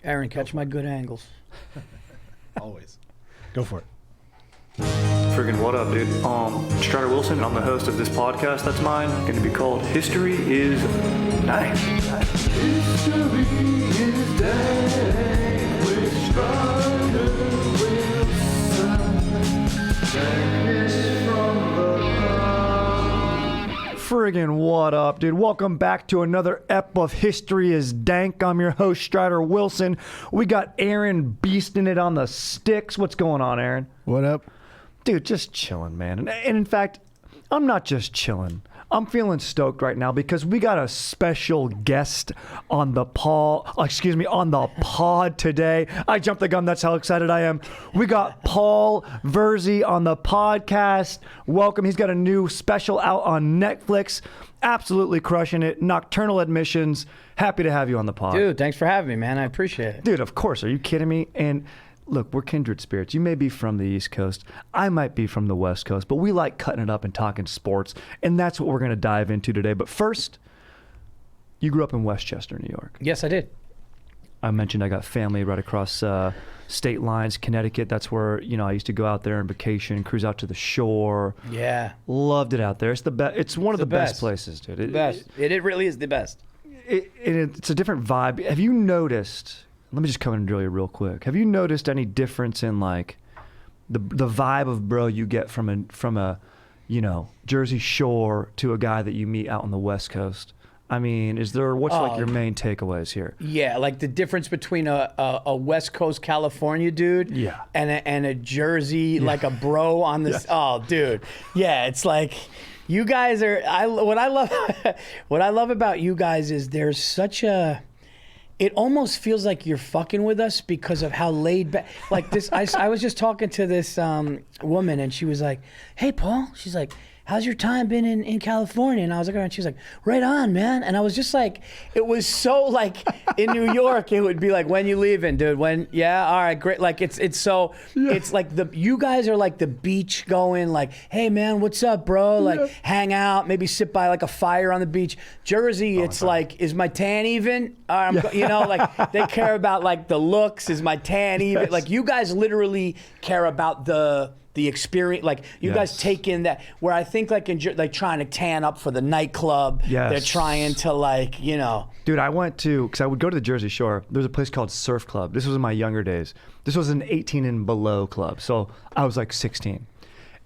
Aaron, catch my good angles. Always. Go for it. Friggin' what up, dude? Strider Wilson, I'm the host of this podcast that's mine, going to be called History is Nice. History is Nice with Strider Wilson. Friggin' what up, dude? Welcome back to another ep of History is Dank. I'm your host, Strider Wilson. We got Aaron beasting it on the sticks. What's going on, Aaron? What up? Dude, just chilling, man. And in fact, I'm not just chilling. I'm feeling stoked right now because we got a special guest on the pod today. I jumped the gun. That's how excited I am. We got Paul Virzi on the podcast. Welcome. He's got a new special out on Netflix. Absolutely crushing it. Nocturnal Admissions. Happy to have you on the pod. Dude, thanks for having me, man. I appreciate it. Dude, of course. Are you kidding me? And look, we're kindred spirits. You may be from the East Coast. I might be from the West Coast, but we like cutting it up and talking sports, and that's what we're going to dive into today. But first, you grew up in Westchester, New York. Yes, I did. I mentioned I got family right across state lines, Connecticut. That's where, I used to go out there on vacation, cruise out to the shore. Yeah. Loved it out there. It's the best. It's one of the best places, dude. The best. It really is the best. It's a different vibe. Have you noticed... Let me just come in and drill you real quick. Have you noticed any difference in like the vibe of bro you get from a Jersey Shore to a guy that you meet out on the West Coast? I mean, what's like your main takeaways here? Yeah, like the difference between a West Coast California dude and a Jersey, like a bro on this. Yeah. Oh, dude. Yeah, it's like you guys are what I love about you guys is there's such a... It almost feels like you're fucking with us because of how laid back. Like this, I was just talking to this woman, and she was like, "Hey, Paul," she's like, "How's your time been in California?" And I was like, and she was like, "Right on, man." And I was just like, it was so like in New York, it would be like, "When you leaving, dude? When? Yeah, all right, great." Like it's like you guys are like the beach going, like, "Hey, man, what's up, bro?" Like hang out, maybe sit by like a fire on the beach. Jersey, it's like, is my tan even? Like they care about like the looks. Is my tan even? Like you guys literally care about the experience. Like you guys take in that, where I think like trying to tan up for the nightclub. They're trying to Dude, I went to, because I would go to the Jersey Shore. There's a place called Surf Club. This was in my younger days. This was an 18 and below club. So I was like 16.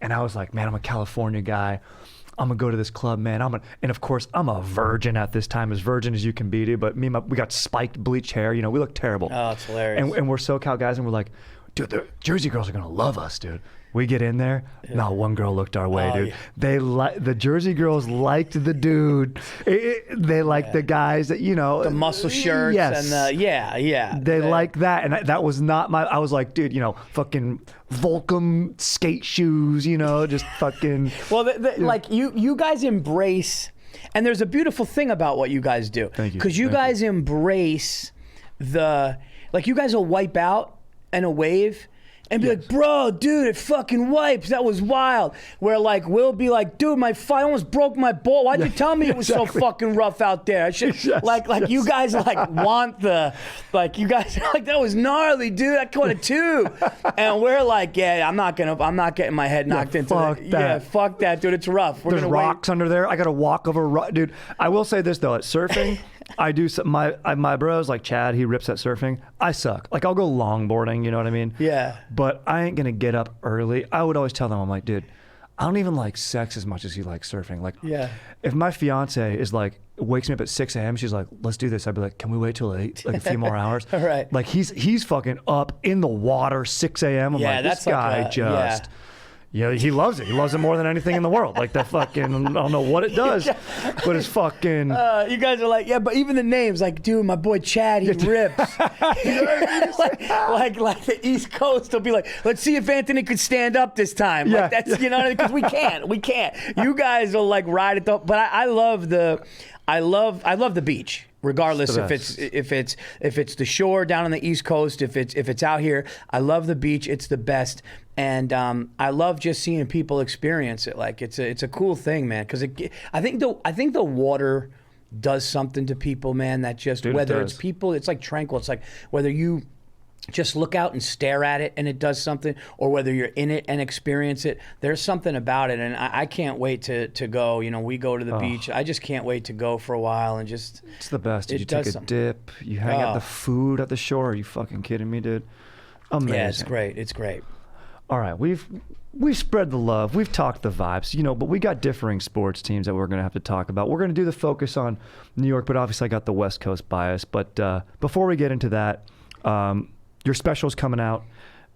And I was like, man, I'm a California guy. I'm gonna go to this club, man. And of course, I'm a virgin at this time, as virgin as you can be, dude. But we got spiked bleach hair. We look terrible. Oh, it's hilarious. And we're SoCal guys, and we're like, dude, the Jersey girls are gonna love us, dude. We get in there. Not one girl looked our way, dude. Yeah. The Jersey girls liked the dude. They liked the guys that the muscle shirts and the They like that, and that was not my. I was like, dude, fucking Volcom skate shoes, just fucking. Well, like you guys embrace, and there's a beautiful thing about what you guys do. Thank you. Because you guys embrace you guys will wipe out in a wave. And be like, bro, dude, it fucking wipes. That was wild. Where like we'll be like, dude, I almost broke my ball. Why'd you tell me it was so fucking rough out there? I should you guys want you guys are like, that was gnarly, dude. I caught it too. And we're like, I'm not getting my head knocked into fuck that. That. Yeah, fuck that, dude. It's rough. There's rocks under there. I gotta walk over dude. I will say this though, at surfing, I do my bros like Chad, he rips at surfing. I suck. Like I'll go longboarding, you know what I mean? Yeah. But I ain't gonna get up early. I would always tell them, I'm like, dude, I don't even like sex as much as you like surfing. Like, if my fiance is like wakes me up at 6 a.m., she's like, let's do this. I'd be like, can we wait till 8? Like a few more hours. All right. Like he's fucking up in the water 6 a.m. I'm like, this guy just. Yeah, he loves it. He loves it more than anything in the world. Like that fucking, I don't know what it does, but it's fucking. You guys are like, but even the names, like, dude, my boy Chad, he rips. like the East Coast will be like, let's see if Anthony could stand up this time. Like that's, what I mean? Because we can't. You guys will like ride it though. But I love the beach. Regardless if it's the shore down on the East Coast, if it's out here, I love the beach. It's the best, and I love just seeing people experience it. Like it's a cool thing, man. Because I think the water does something to people, man, that just, Dude, whether it it's does. people, it's like tranquil. It's like whether you just look out and stare at it and it does something, or whether you're in it and experience it, there's something about it. And I can't wait to go. You know, we go to the beach. I just can't wait to go for a while and just. It's the best. It You take does a something. dip. You hang out the food at the shore. Are you fucking kidding me, dude? Amazing. Yeah, it's great. It's great. All right, we've spread the love. We've talked the vibes, you know, but we got differing sports teams that we're going to have to talk about. We're going to do the focus on New York, but obviously I got the West Coast bias. But before we get into that, your special's coming out.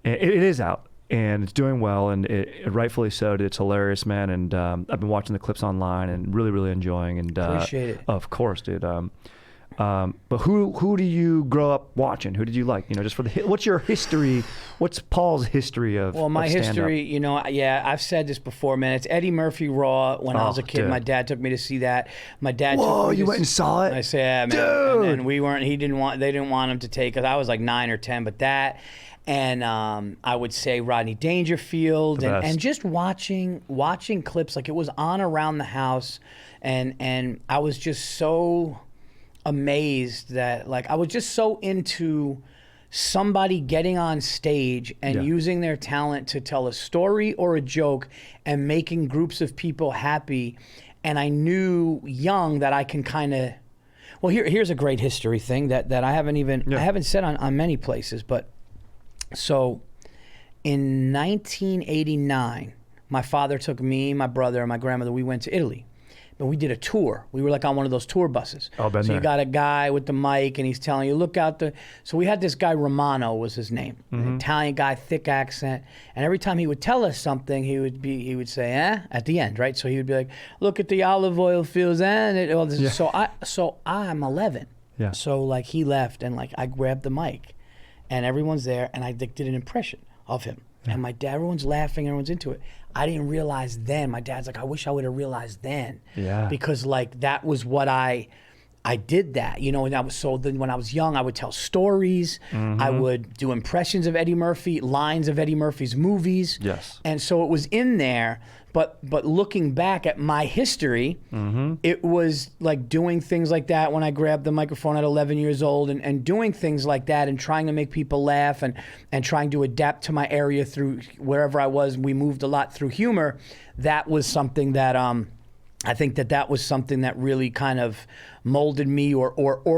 It is out, and it's doing well, and it rightfully so. It's hilarious, man. And I've been watching the clips online and really, really enjoying. And Appreciate it. Of course, dude. But who do you grow up watching? Who did you like? You know, just for the what's your history? What's Paul's history of? Well, my of stand-up? history, you know, yeah, I've said this before, man. It's Eddie Murphy Raw. When I was a kid, dude. my dad took me to see that. My dad. Whoa, took me you to went and saw it? I said, yeah, man. Dude. And we weren't. They didn't want him to take us. I was like 9 or 10, but that. And I would say Rodney Dangerfield, The best. and just watching clips, like it was on around the house, and I was just so amazed that, like, I was just so into somebody getting on stage and using their talent to tell a story or a joke and making groups of people happy. And I knew young that I can kind of, well, here's a great history thing that I haven't said on many places, but so in 1989, my father took me, my brother, and my grandmother, we went to Italy. But we did a tour. We were like on one of those tour buses. Oh, been so there. you got a guy with the mic, and he's telling you, look out the. So we had this guy, Romano was his name, an Italian guy, thick accent. And every time he would tell us something, he would say, at the end, right? So he would be like, look at the olive oil fields, and it. All this. So I'm 11. Yeah. So like he left, and like I grabbed the mic, and everyone's there, and I did an impression of him. And my dad, everyone's laughing, everyone's into it. I didn't realize then. My dad's like, I wish I would have realized then. Yeah. Because like that was what I did that, you know. And then when I was young, I would tell stories. I would do impressions of Eddie Murphy, lines of Eddie Murphy's movies. Yes. And so it was in there. But looking back at my history, it was like doing things like that when I grabbed the microphone at 11 years old, and doing things like that and trying to make people laugh and trying to adapt to my area through wherever I was. We moved a lot through humor. That was something that I think that was something that really kind of molded me, or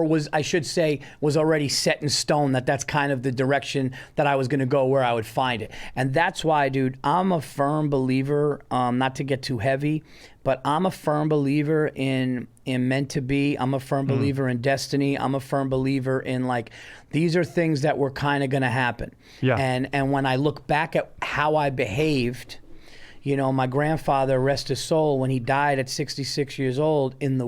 was, I should say, was already set in stone, that's kind of the direction that I was going to go, where I would find it. And that's why, dude, I'm a firm believer, not to get too heavy, but I'm a firm believer in meant to be. I'm a firm believer in destiny. I'm a firm believer in, like, these are things that were kind of going to happen. Yeah. And when I look back at how I behaved, you know, my grandfather, rest his soul, when he died at 66 years old, in the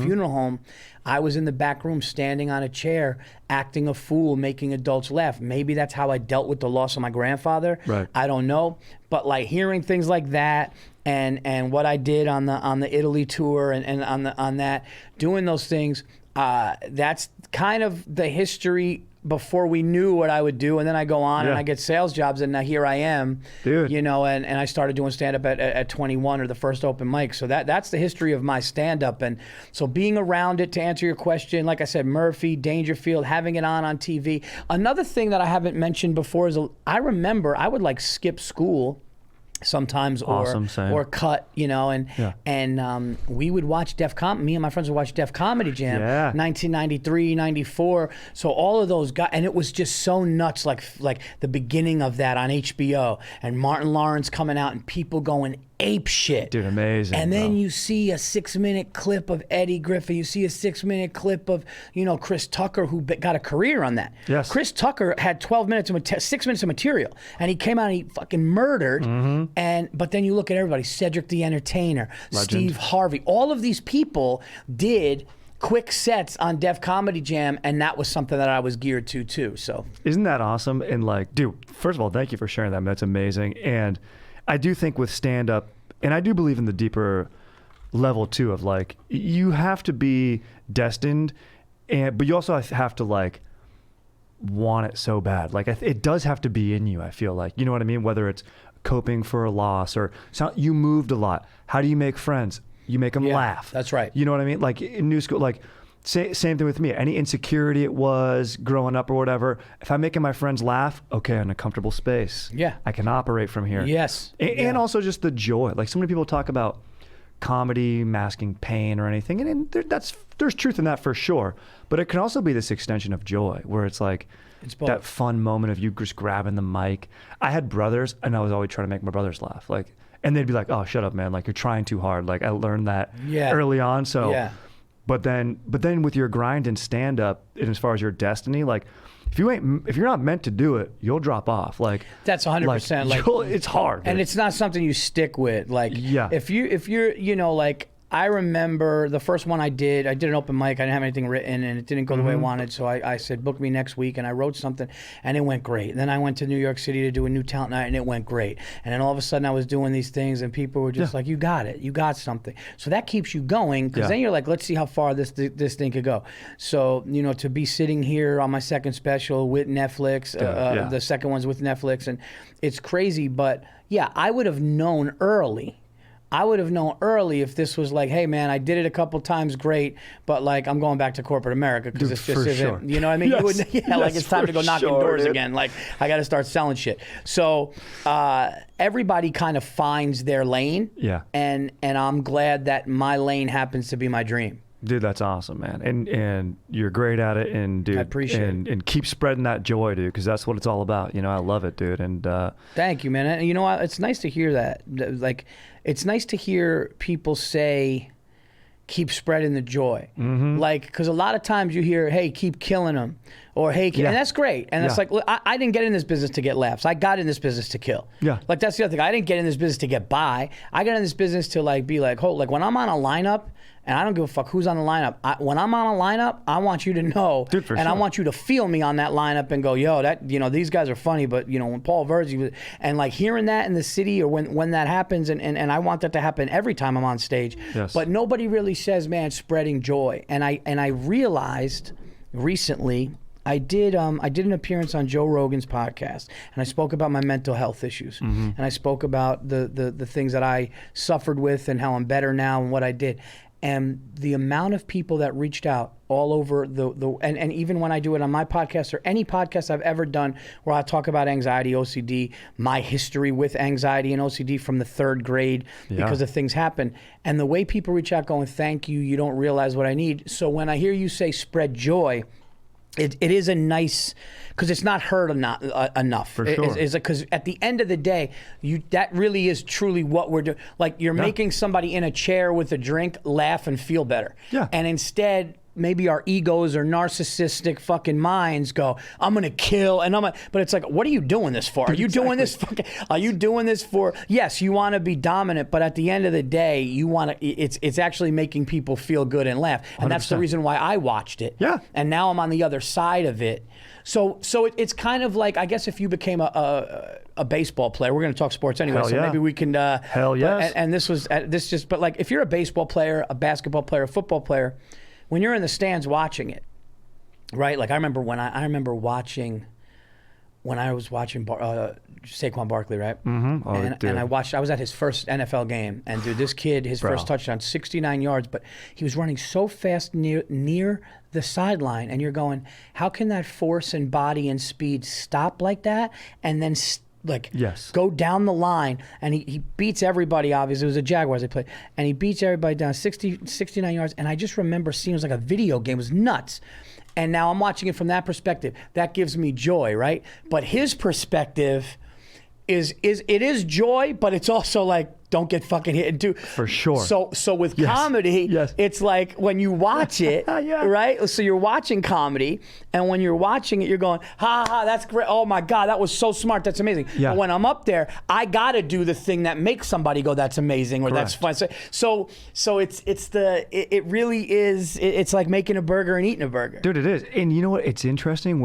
funeral home, I was in the back room standing on a chair, acting a fool, making adults laugh. Maybe that's how I dealt with the loss of my grandfather. Right. I don't know. But like hearing things like that, and what I did on the Italy tour, and on that, doing those things, that's kind of the history before we knew what I would do. And then I go on and I get sales jobs, and now here I am, dude. You know, and I started doing stand-up at 21, or the first open mic. So that's the history of my stand-up. And so being around it, to answer your question, like I said, Murphy, Dangerfield, having it on TV. Another thing that I haven't mentioned before is I remember I would like skip school sometimes, or cut, you know, and we would watch me and my friends would watch Def Comedy Jam, 1993, 94. So all of those guys, and it was just so nuts, like the beginning of that on HBO, and Martin Lawrence coming out and people going ape shit. Dude, amazing. And then you see a 6-minute clip of Eddie Griffin. You see a 6-minute clip of, you know, Chris Tucker, who got a career on that. Yes. Chris Tucker had 6 minutes of material, and he came out and he fucking murdered. But then you look at everybody, Cedric the Entertainer, Legend. Steve Harvey, all of these people did quick sets on Def Comedy Jam, and that was something that I was geared to too. So isn't that awesome? And like, dude, first of all, thank you for sharing that. That's amazing. And I do think with stand-up, and I do believe in the deeper level too, of like, you have to be destined, but you also have to like want it so bad. Like it does have to be in you, I feel like. You know what I mean? Whether it's coping for a loss, or you moved a lot. How do you make friends? you make them laugh. That's right. You know what I mean? Like in new school, like same thing with me. Any insecurity it was growing up or whatever, if I'm making my friends laugh, okay, in a comfortable space. Yeah. I can operate from here. Yes. And also just the joy. Like so many people talk about comedy masking pain or anything, and there's truth in that for sure. But it can also be this extension of joy where it's like that fun moment of you just grabbing the mic. I had brothers, and I was always trying to make my brothers laugh. Like, and they'd be like, "Oh, shut up, man! Like you're trying too hard." Like I learned that early on. So, but then with your grind and stand up, and as far as your destiny, like if you're not meant to do it, you'll drop off. Like that's 100%. Like it's hard, and it's not something you stick with. Like if you're like. I remember the first one I did an open mic. I didn't have anything written, and it didn't go the way I wanted. So I said, book me next week, and I wrote something, and it went great. And then I went to New York City to do a new talent night, and it went great. And then all of a sudden I was doing these things, and people were just like, you got it. You got something. So that keeps you going, because then you're like, let's see how far this thing could go. So, to be sitting here on my second special with Netflix, the second one's with Netflix, and it's crazy. But, yeah, I would have known early if this was like, hey man, I did it a couple times, great, but like I'm going back to corporate America because it's just isn't. You know what I mean? Yes. You wouldn't, like it's time to go knocking doors again. Like I got to start selling shit. So everybody kind of finds their lane. Yeah. And I'm glad that my lane happens to be my dream. Dude, that's awesome, man. And you're great at it, and dude, I appreciate it. And keep spreading that joy, dude, because that's what it's all about. I love it, dude. And thank you, man. And it's nice to hear that. Like, it's nice to hear people say, keep spreading the joy. Like, because a lot of times you hear, hey, keep killing them, or hey, and that's great. And it's like, look, I didn't get in this business to get laughs. I got in this business to kill. Yeah. Like that's the other thing. I didn't get in this business to get by. I got in this business to like be like, like when I'm on a lineup. And I don't give a fuck who's on the lineup. When I'm on a lineup, I want you to know, dude, and I want you to feel me on that lineup and go, yo, that these guys are funny, but when Paul Virzi and like hearing that in the city or when that happens, and I want that to happen every time I'm on stage. Yes. But nobody really says, man, spreading joy. And I realized recently. I did an appearance on Joe Rogan's podcast, and I spoke about my mental health issues, and I spoke about the things that I suffered with and how I'm better now and what I did. And the amount of people that reached out all over and even when I do it on my podcast or any podcast I've ever done where I talk about anxiety, OCD, my history with anxiety and OCD from the 3rd grade because of things happen. And the way people reach out going, thank you, you don't realize what I need. So when I hear you say spread joy, it is a nice, because it's not heard enough. For sure. Because at the end of the day, that really is truly what we're doing. Like you're making somebody in a chair with a drink laugh and feel better. Yeah. And instead, maybe our egos or narcissistic fucking minds go, I'm gonna kill, but it's like, what are you doing this for? Are you doing this are you doing this for, yes, you wanna be dominant, but at the end of the day, it's actually making people feel good and laugh. And 100%. That's the reason why I watched it. Yeah. And now I'm on the other side of it. So it's kind of like, I guess if you became a baseball player, we're going to talk sports anyway, so maybe we can. Hell yes. But like if you're a baseball player, a basketball player, a football player, when you're in the stands watching it, right? Like I remember when I was watching Saquon Barkley, right? Mm-hmm. Oh, and I was at his first NFL game, and dude, this kid, his first touchdown, 69 yards, but he was running so fast near the sideline, and you're going, how can that force and body and speed stop like that, and then go down the line, and he beats everybody, obviously. It was the Jaguars they played, and he beats everybody down 69 yards, and I just remember seeing it was like a video game. It was nuts. And now I'm watching it from that perspective. That gives me joy, right? But his perspective is joy, but it's also like, don't get fucking hit and do. For sure. So with comedy, it's like when you watch it, right? So you're watching comedy, and when you're watching it, you're going, ha, that's great. Oh my God, that was so smart. That's amazing. Yeah. But when I'm up there, I gotta do the thing that makes somebody go, that's amazing, or that's fun. So it really is. It's like making a burger and eating a burger. Dude, it is. And you know what? It's interesting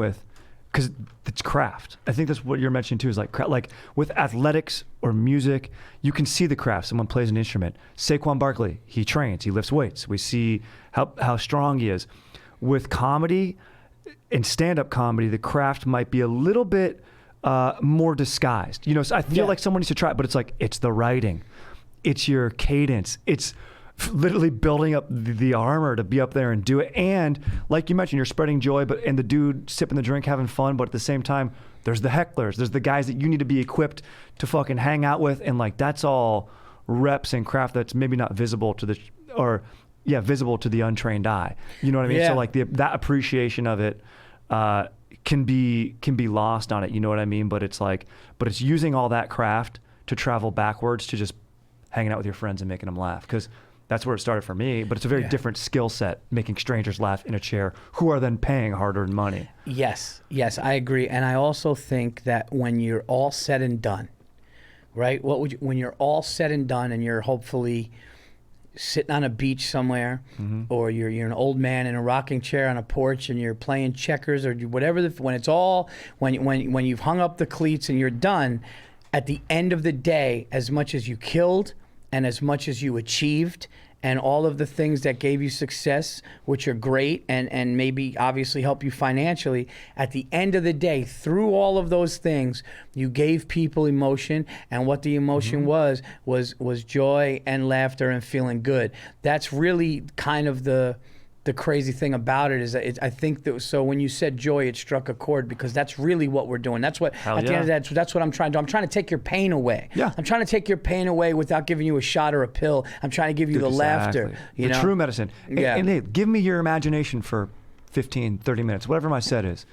because it's craft. I think that's what you're mentioning too, is like craft. Like with athletics or music, you can see the craft. Someone plays an instrument. Saquon Barkley, he trains, he lifts weights. We see how strong he is. With comedy and stand-up comedy, the craft might be a little bit more disguised. So I feel like someone needs to try it, but it's like, it's the writing, it's your cadence, it's literally building up the armor to be up there and do it. And like you mentioned, you're spreading joy, and the dude sipping the drink, having fun, but at the same time, there's the hecklers, there's the guys that you need to be equipped to fucking hang out with, and like that's all reps and craft that's maybe not visible to visible to the untrained eye. You know what I mean? Yeah. So like that appreciation of it can be lost on it. You know what I mean? But it's using all that craft to travel backwards to just hanging out with your friends and making them laugh, because that's where it started for me. But it's a very different skill set, making strangers laugh in a chair who are then paying hard-earned money. Yes, I agree. And I also think that when you're all said and done, right? When you're all said and done and you're hopefully sitting on a beach somewhere, or you're an old man in a rocking chair on a porch and you're playing checkers or whatever, when you've hung up the cleats and you're done, at the end of the day, as much as you killed and as much as you achieved and all of the things that gave you success, which are great and maybe obviously help you financially, at the end of the day, through all of those things, you gave people emotion, and what the emotion was joy and laughter and feeling good. That's really kind of the crazy thing about it, is that I think that, so when you said joy, it struck a chord, because that's really what we're doing. That's what, at the end of that, that's what I'm trying to do. I'm trying to take your pain away. Yeah. I'm trying to take your pain away without giving you a shot or a pill. I'm trying to give you the laughter. You know? True medicine. Yeah. And hey, give me your imagination for 15, 30 minutes, whatever my set is.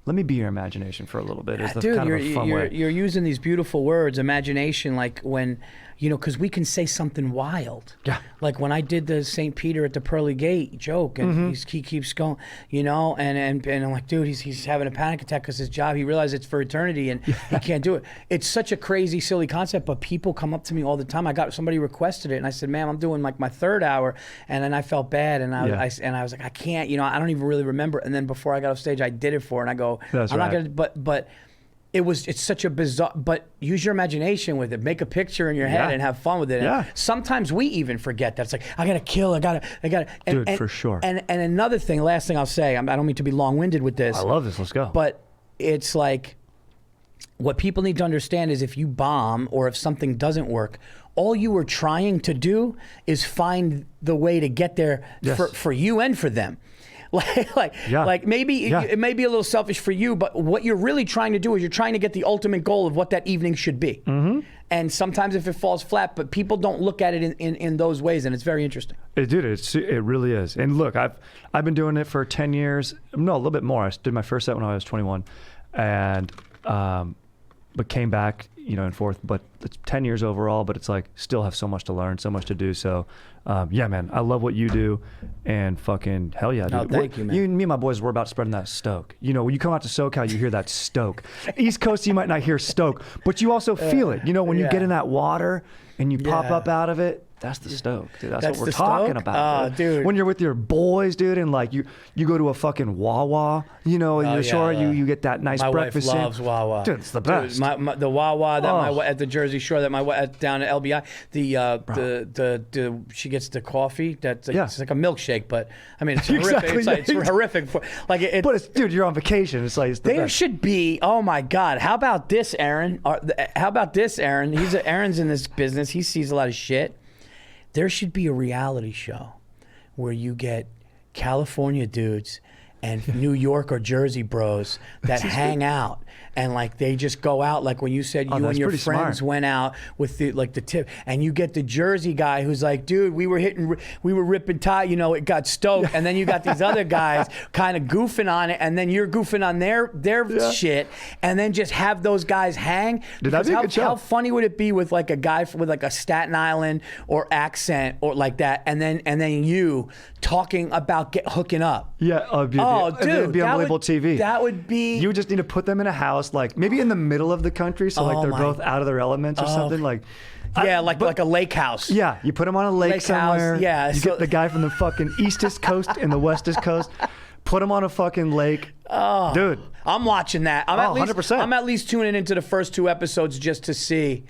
Let me be your imagination for a little bit. It's Dude, kind of a fun way. You're using these beautiful words, imagination, like when, because we can say something wild. Yeah. Like when I did the St. Peter at the Pearly Gate joke, and he keeps going, and I'm like, dude, he's having a panic attack because his job, he realized it's for eternity and he can't do it. It's such a crazy, silly concept, but people come up to me all the time. Somebody requested it, and I said, ma'am, I'm doing like my third hour, and then I felt bad, and I was like, I can't, I don't even really remember. And then before I got off stage, I did it for her, and I go, That's I'm right. not gonna, but it's such a bizarre, but use your imagination with it. Make a picture in your head and have fun with it. Yeah. And sometimes we even forget that. It's like, I gotta kill, I gotta. Dude, for sure. And another thing, last thing I'll say, I don't mean to be long-winded with this. I love this, let's go. But it's like, what people need to understand is if you bomb or if something doesn't work, all you were trying to do is find the way to get there for you and for them. Like maybe it may be a little selfish for you, but what you're really trying to do is you're trying to get the ultimate goal of what that evening should be. And sometimes if it falls flat, but people don't look at it in those ways, and it's very interesting. Dude, it really is. And look, I've been doing it for 10 years. No, a little bit more. I did my first set when I was 21, and but came back, in fourth. But it's 10 years overall. But it's like still have so much to learn, so much to do. So yeah, man, I love what you do, and fucking hell yeah, dude. Oh, thank you, man. Me and my boys, we're about spreading that stoke. When you come out to SoCal, you hear that stoke. East Coast, you might not hear stoke, but you also feel it. When you get in that water and you pop up out of it. That's the stoke, dude. That's what we're talking about. Dude. When you're with your boys, dude, and like you go to a fucking Wawa, in the shore, you get that nice breakfast. My wife loves Wawa. Dude, it's the best. Dude, the Wawa that at the Jersey Shore, that down at LBI, she gets the coffee. It's like a milkshake, but I mean it's horrific. Exactly. It's horrific for but it's, dude, you're on vacation. It's like there should be. Oh my God, how about this, Aaron? Aaron's in this business. He sees a lot of shit. There should be a reality show where you get California dudes and New York or Jersey bros that hang out, and like they just go out, like when you said you and your friends went out with the tip, and you get the Jersey guy who's like, dude, we were ripping tie, it got stoked, and then you got these other guys kind of goofing on it, and then you're goofing on their shit, and then just have those guys hang. Dude, that'd be a good show. How funny would it be with like a guy with like a Staten Island or accent or like that, and then you talking about hooking up? Yeah. Dude, it'd be unbelievable TV. That would be. You just need to put them in a house, like maybe in the middle of the country, so like they're both out of their elements or something. Like, like a lake house. Yeah, you put them on a lake somewhere. House, you get the guy from the fucking eastest coast and the westest coast. Put them on a fucking lake. Dude. I'm watching that. I'm 100%. I'm at least tuning into the first 2 episodes just to see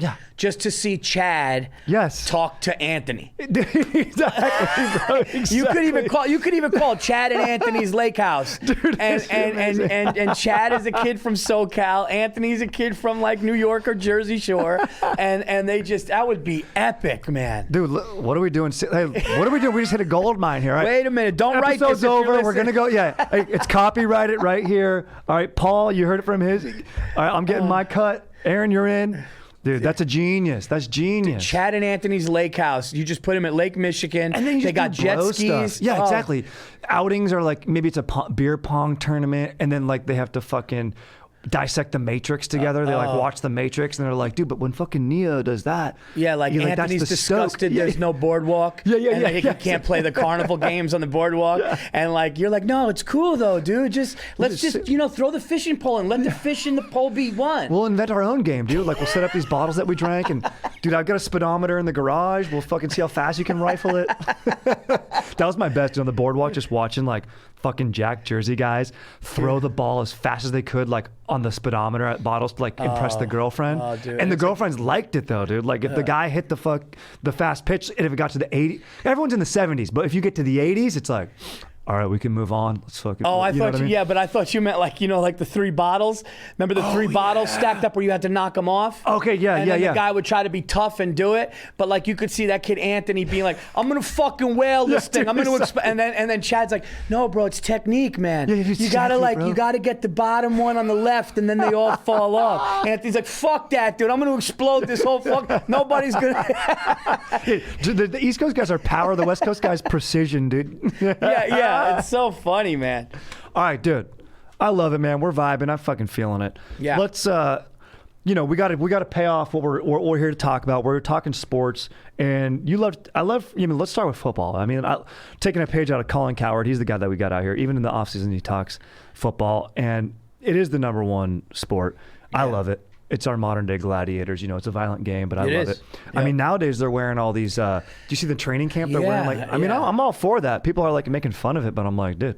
Chad talk to Anthony. Exactly, bro. Exactly. You could even call Chad and Anthony's Lake House. Dude, and Chad is a kid from SoCal. Anthony's a kid from like New York or Jersey Shore. and they just, that would be epic, man. Dude, what are we doing? Hey, what are we doing? We just hit a gold mine here, right? Wait a minute. Don't write this. Episode's over. We're going to go. Yeah. Hey, it's copyrighted right here. All right, Paul, you heard it from his. All right, I'm getting my cut. Aaron, you're in. Dude, that's a genius. That's genius. Chad and Anthony's Lake House. You just put him at Lake Michigan. And then they got jet skis. Stuff. Yeah, exactly. Outings are like, maybe it's a beer pong tournament, and then like they have to fucking dissect the Matrix together. They like watch the Matrix, and they're like, dude, but when fucking Neo does that, like Anthony's disgusted. There's no boardwalk. And he can't play the carnival games on the boardwalk. And like you're like, no, it's cool though, dude. Let's just throw the fishing pole and let the fish in the pole be one. We'll invent our own game, dude. Like we'll set up these bottles that we drank, and dude, I've got a speedometer in the garage. We'll fucking see how fast you can rifle it. That was my best, dude, on the boardwalk, just watching like fucking Jack Jersey guys throw the ball as fast as they could, like on the speedometer at bottles to like impress the girlfriend. And the girlfriends liked it though, dude. Like if the guy hit the fast pitch, and if it got to the 80s, everyone's in the 70s, but if you get to the 80s, it's like, all right, we can move on. Let's fucking. Oh, I thought but I thought you meant like like the 3 bottles. Remember the 3 bottles stacked up where you had to knock them off? Okay, and then the guy would try to be tough and do it, but like you could see that kid Anthony being like, "I'm gonna fucking whale this thing. I'm gonna and then Chad's like, "No, bro, it's technique, man. You gotta get the bottom one on the left, and then they all fall off." Anthony's like, "Fuck that, dude. I'm gonna explode this whole fuck. Nobody's gonna." The East Coast guys are power. The West Coast guys precision, dude. Yeah, it's so funny, man. All right, dude. I love it, man. We're vibing. I'm fucking feeling it. Yeah. Let's we got to pay off what we're here to talk about. We're talking sports, and let's start with football. I mean, taking a page out of Colin Cowherd. He's the guy that we got out here. Even in the offseason, he talks football, and it is the #1 sport. Yeah. I love it. It's our modern day gladiators. It's a violent game, but I love it. Yeah. I mean, nowadays they're wearing all these. Do you see the training camp they're wearing? Like, I mean, I'm all for that. People are like making fun of it, but I'm like, dude.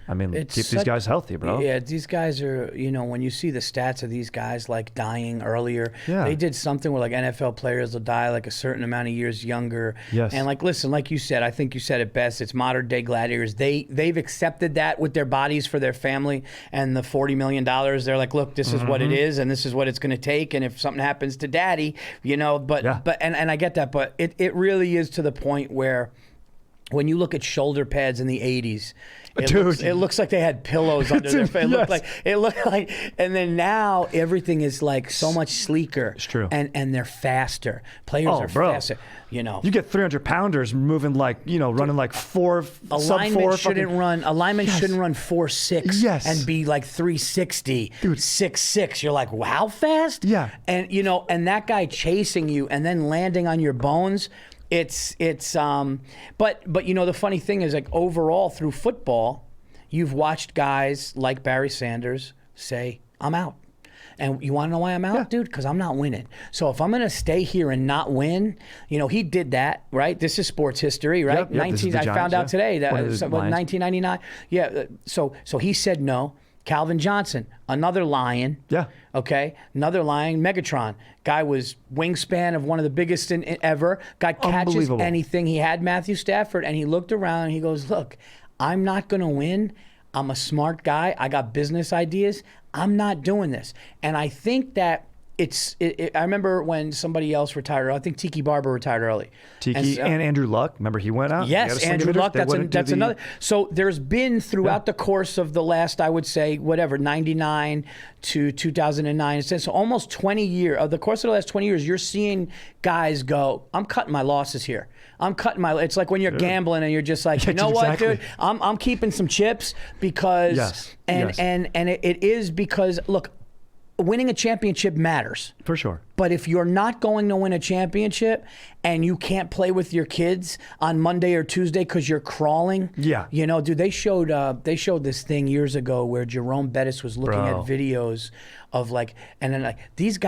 I mean, keep these guys healthy, bro. Yeah, these guys are, when you see the stats of these guys like dying earlier, they did something where like NFL players will die like a certain amount of years younger. Yes. And like, listen, like you said, I think you said it best. It's modern day gladiators. They've accepted that with their bodies for their family and the $40 million. They're like, look, this is what it is, and this is what it's going to take. And if something happens to daddy, but I get that, but it really is to the point where when you look at shoulder pads in the 80s, it looks like they had pillows under their face. It looked like, and then now everything is like so much sleeker. It's true. And they're faster. Players are faster. You get 300-pounders moving like, running like 4. A lineman shouldn't run 4.6 and be like 360, 6'6". You're like, wow, fast? Yeah. And and that guy chasing you and then landing on your bones. But the funny thing is, like, overall through football, you've watched guys like Barry Sanders say, I'm out. And you want to know why I'm out, dude? Because I'm not winning. So if I'm going to stay here and not win, he did that, right? This is sports history, right? I found out today that 1999. Yeah. So he said no. Calvin Johnson, another Lion. Yeah. Okay. Another Lion. Megatron. Guy was wingspan of one of the biggest ever. Guy catches anything. He had Matthew Stafford, and he looked around and he goes, look, I'm not going to win. I'm a smart guy. I got business ideas. I'm not doing this. And I think that I remember when somebody else retired. I think Tiki Barber retired early. And Andrew Luck. Remember he went out? Yes, Andrew Luck. That's another. So there's been throughout the course of the last, I would say, 99 to 2009. So almost 20 years. Of the course of the last 20 years, you're seeing guys go, I'm cutting my losses here. It's like when you're gambling and you're just like, what, dude? I'm keeping some chips because, and it is because, look, winning a championship matters. For sure. But if you're not going to win a championship and you can't play with your kids on Monday or Tuesday because you're crawling, you know, dude, they showed this thing years ago where Jerome Bettis was looking at videos of like, and then like these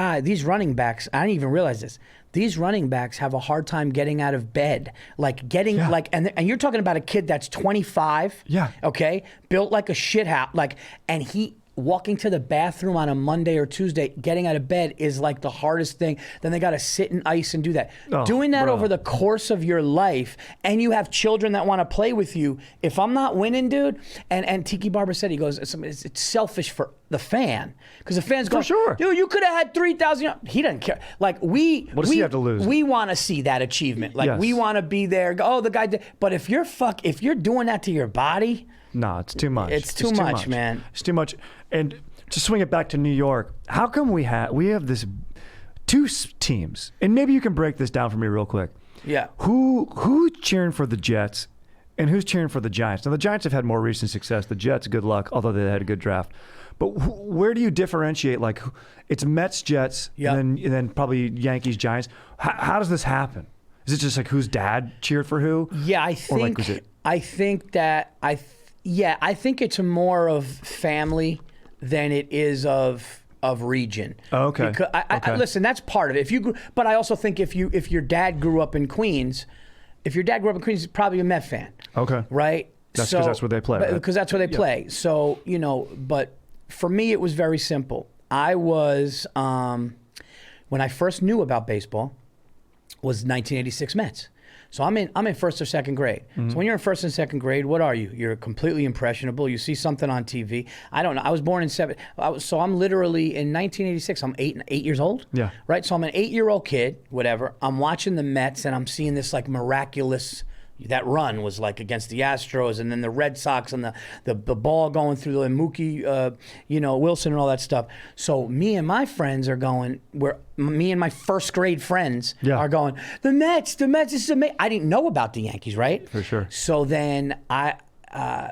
running backs, I didn't even realize this. These running backs have a hard time getting out of bed, like and you're talking about a kid that's 25, okay, built like a shit house, like, and he. Walking to the bathroom on a Monday or Tuesday, getting out of bed is like the hardest thing. Then they got to sit in ice and do that. Doing that over the course of your life, and you have children that want to play with you. If I'm not winning, dude, and Tiki Barber said, he goes, it's selfish for the fan because the fan's going, dude, you could have had 3,000. He doesn't care. Like what does he have to lose? We want to see that achievement. Like we want to be there. Oh, the guy did. But if you're doing that to your body. No, it's too much. It's too much, man. It's too much. And to swing it back to New York, how come we have this two teams? And maybe you can break this down for me real quick. Yeah. Who's cheering for the Jets and who's cheering for the Giants? Now, the Giants have had more recent success. The Jets, good luck, although they had a good draft. But where do you differentiate? Like, it's Mets, Jets, and then probably Yankees, Giants. How does this happen? Is it just like whose dad cheered for who? Yeah, I think it's more of family than it is of region. Oh, okay. Because I listen, that's part of it. But I also think if your dad grew up in Queens, he's probably a Met fan. Okay. Right? That's because that's where they play. Because that's where they play. So, you know, but for me it was very simple. I was when I first knew about baseball was 1986 Mets. So I'm in first or second grade. So when you're in first and second grade, what are you? You're completely impressionable. You see something on TV. I don't know. I was born in so I'm literally in 1986. I'm eight years old. Yeah. Right. So I'm an 8-year-old kid. Whatever. I'm watching the Mets and I'm seeing this like miraculous. That run was like against the Astros, and then the Red Sox, and the ball going through the Mookie, Wilson, and all that stuff. So me and my friends are going. Me and my first grade friends are going. The Mets. This is amazing. I didn't know about the Yankees, right? For sure. So then my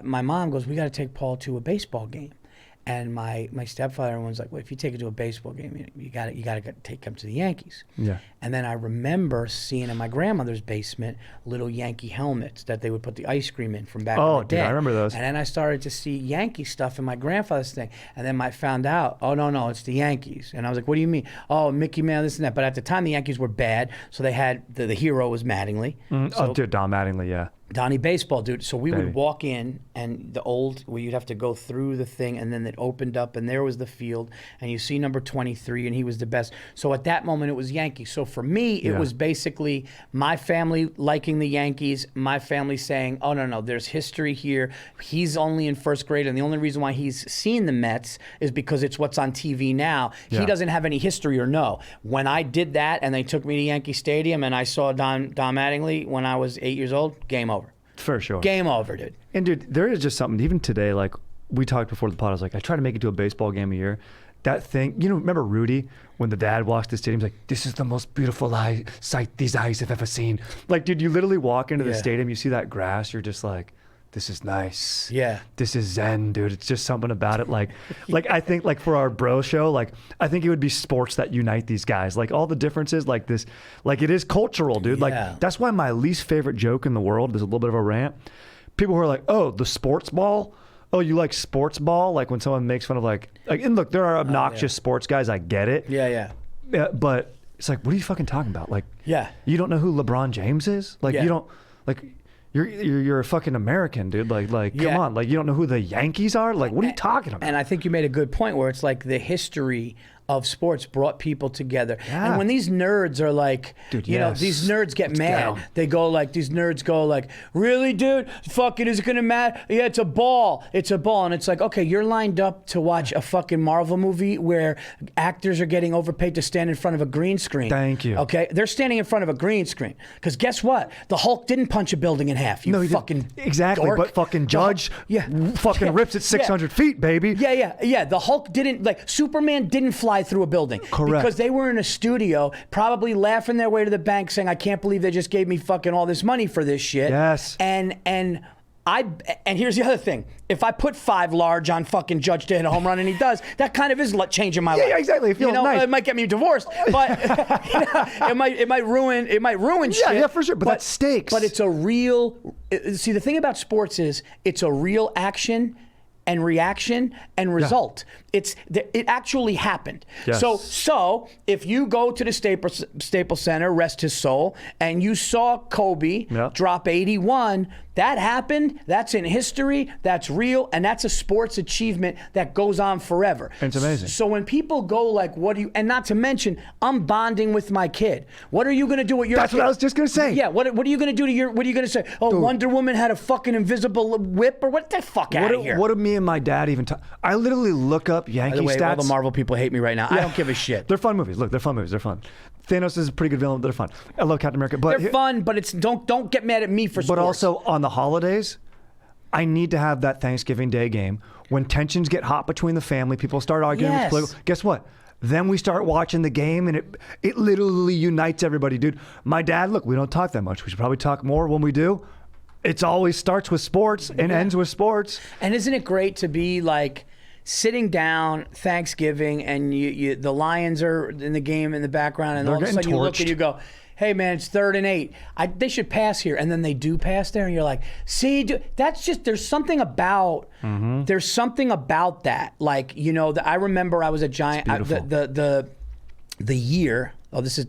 mom goes, "We got to take Paul to a baseball game." And my stepfather, everyone's like, well, if you take it to a baseball game, you got to take him to the Yankees. Yeah. And then I remember seeing in my grandmother's basement little Yankee helmets that they would put the ice cream in from back in the day. Oh, dude, I remember those. And then I started to see Yankee stuff in my grandfather's thing. And then I found out, oh, no, it's the Yankees. And I was like, what do you mean? Oh, Mickey Mantle, this and that. But at the time, the Yankees were bad. So they had, the hero was Mattingly. Dude, Don Mattingly, yeah. Donnie Baseball, dude. So we would walk in, and where you'd have to go through the thing, and then it opened up, and there was the field, and you see number 23, and he was the best. So at that moment, it was Yankees. So for me, it was basically my family liking the Yankees, my family saying, oh, no, there's history here. He's only in first grade, and the only reason why he's seen the Mets is because it's what's on TV now. Yeah. He doesn't have any history or know. When I did that, and they took me to Yankee Stadium, and I saw Don Mattingly when I was 8 years old, game over. For sure. Game over, dude. And dude, there is just something, even today, like we talked before the pod, I was like, I try to make it to a baseball game a year. That thing, remember Rudy, when the dad walks the stadium, he's like, this is the most beautiful sight these eyes have ever seen. Like, dude, you literally walk into the stadium, you see that grass, you're just like, this is nice. Yeah. This is zen, dude. It's just something about it. Like I think like for our bro show, like I think it would be sports that unite these guys. Like all the differences, like this, like it is cultural, dude. Like that's why my least favorite joke in the world is a little bit of a rant. People who are like, oh, the sports ball. Oh, you like sports ball? Like when someone makes fun of like and look, there are obnoxious sports guys. I get it. Yeah. But it's like, what are you fucking talking about? Like, you don't know who LeBron James is? Like you don't like. You're a fucking American, dude. Like, come on. Like, you don't know who the Yankees are? Like, what are you talking about? And I think you made a good point where it's like the history of sports brought people together. Yeah. And when these nerds are like, dude, these nerds get mad. They go like, these nerds go like, really, dude? Fucking, is it gonna matter? Yeah, it's a ball. It's a ball. And it's like, okay, you're lined up to watch a fucking Marvel movie where actors are getting overpaid to stand in front of a green screen. Thank you. Okay? They're standing in front of a green screen. Because guess what? The Hulk didn't punch a building in half. You fucking exactly, dork. But fucking Judge rips it 600 feet, baby. Yeah. The Hulk didn't, like, Superman didn't fly through a building. Correct. Because they were in a studio, probably laughing their way to the bank saying, I can't believe they just gave me fucking all this money for this shit. Yes. And And here's the other thing. If I put 5 large on fucking Judge to hit a home run and he does, that kind of is changing my life. Yeah, exactly. It feels nice. It might get me divorced, but it might ruin shit. Yeah, for sure. But that's stakes. But it's a real. See, the thing about sports is it's a real action and reaction and result. It actually happened. Yes. So if you go to the Staples Center, rest his soul, and you saw Kobe drop 81, that happened. That's in history. That's real, and that's a sports achievement that goes on forever. It's amazing. So when people go like, "What do you?" and not to mention, I'm bonding with my kid. What are you going to do with your? That's kid? what I was just going to say. Yeah. What are you going to do to your? What are you going to say? Oh, dude, Wonder Woman had a fucking invisible whip, or what the fuck out of here? What do me and my dad even talk? I literally look up Yankee By the way, stats. all the Marvel people hate me right now. I don't give a shit. They're fun movies. Look, they're fun movies. They're fun. Thanos is a pretty good villain. They're fun. I love Captain America. But they're fun, but it's don't get mad at me for sports. But also on the holidays, I need to have that Thanksgiving Day game when tensions get hot between the family. People start arguing. Yes. Guess what? Then we start watching the game, and it literally unites everybody, dude. My dad, look, we don't talk that much. We should probably talk more when we do. It always starts with sports and ends with sports. And isn't it great to be like sitting down Thanksgiving and the Lions are in the game in the background, and all of a sudden you look and you go, "Hey man, it's 3rd and 8. They should pass here," and then they do pass there, and you're like, "See, that's just there's something about that." Like I remember I was a Giant. The year. Oh, this is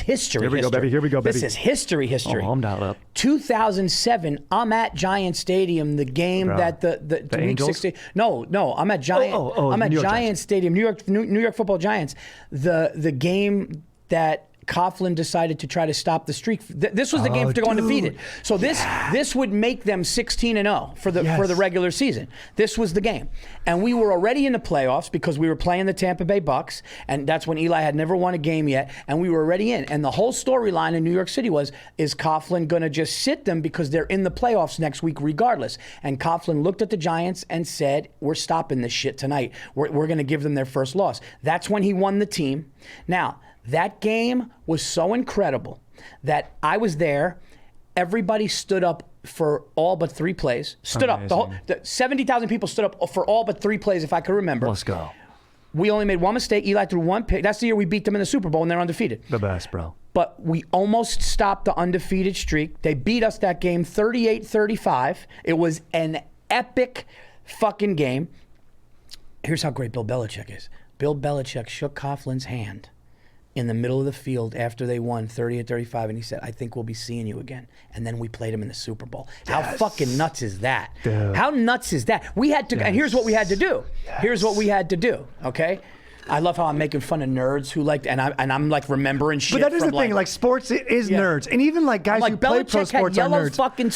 history. Here we go, baby. Here we go, baby. This is history. Oh, I'm dialed up. 2007. I'm at Giant Stadium. The game that the week Angels? 16. No. I'm at Giant. I'm at Giant Stadium. New York Football Giants. The game that Coughlin decided to try to stop the streak. This was the game to go undefeated. So this would make them 16-0 for the regular season. This was the game, and we were already in the playoffs because we were playing the Tampa Bay Bucks, and that's when Eli had never won a game yet, and we were already in. And the whole storyline in New York City was: is Coughlin going to just sit them because they're in the playoffs next week regardless? And Coughlin looked at the Giants and said, "We're stopping this shit tonight. We're going to give them their first loss." That's when he won the team. Now, that game was so incredible that I was there. Everybody stood up for all but 3 plays. Stood up. 70,000 people stood up for all but 3 plays, if I could remember. Let's go. We only made one mistake. Eli threw 1 pick. That's the year we beat them in the Super Bowl, and they're undefeated. The best, bro. But we almost stopped the undefeated streak. They beat us that game 38-35. It was an epic fucking game. Here's how great Bill Belichick is. Bill Belichick shook Coughlin's hand in the middle of the field after they won 38-35, and he said, "I think we'll be seeing you again." And then we played him in the Super Bowl. How fucking nuts is that? Dude. How nuts is that? We had to, and here's what we had to do. Here's what we had to do, okay? I love how I'm making fun of nerds who like, and I'm like remembering shit. But that is from the thing, like sports is nerds, and even like guys who play pro Belichick sports had are yellow nerds. fucking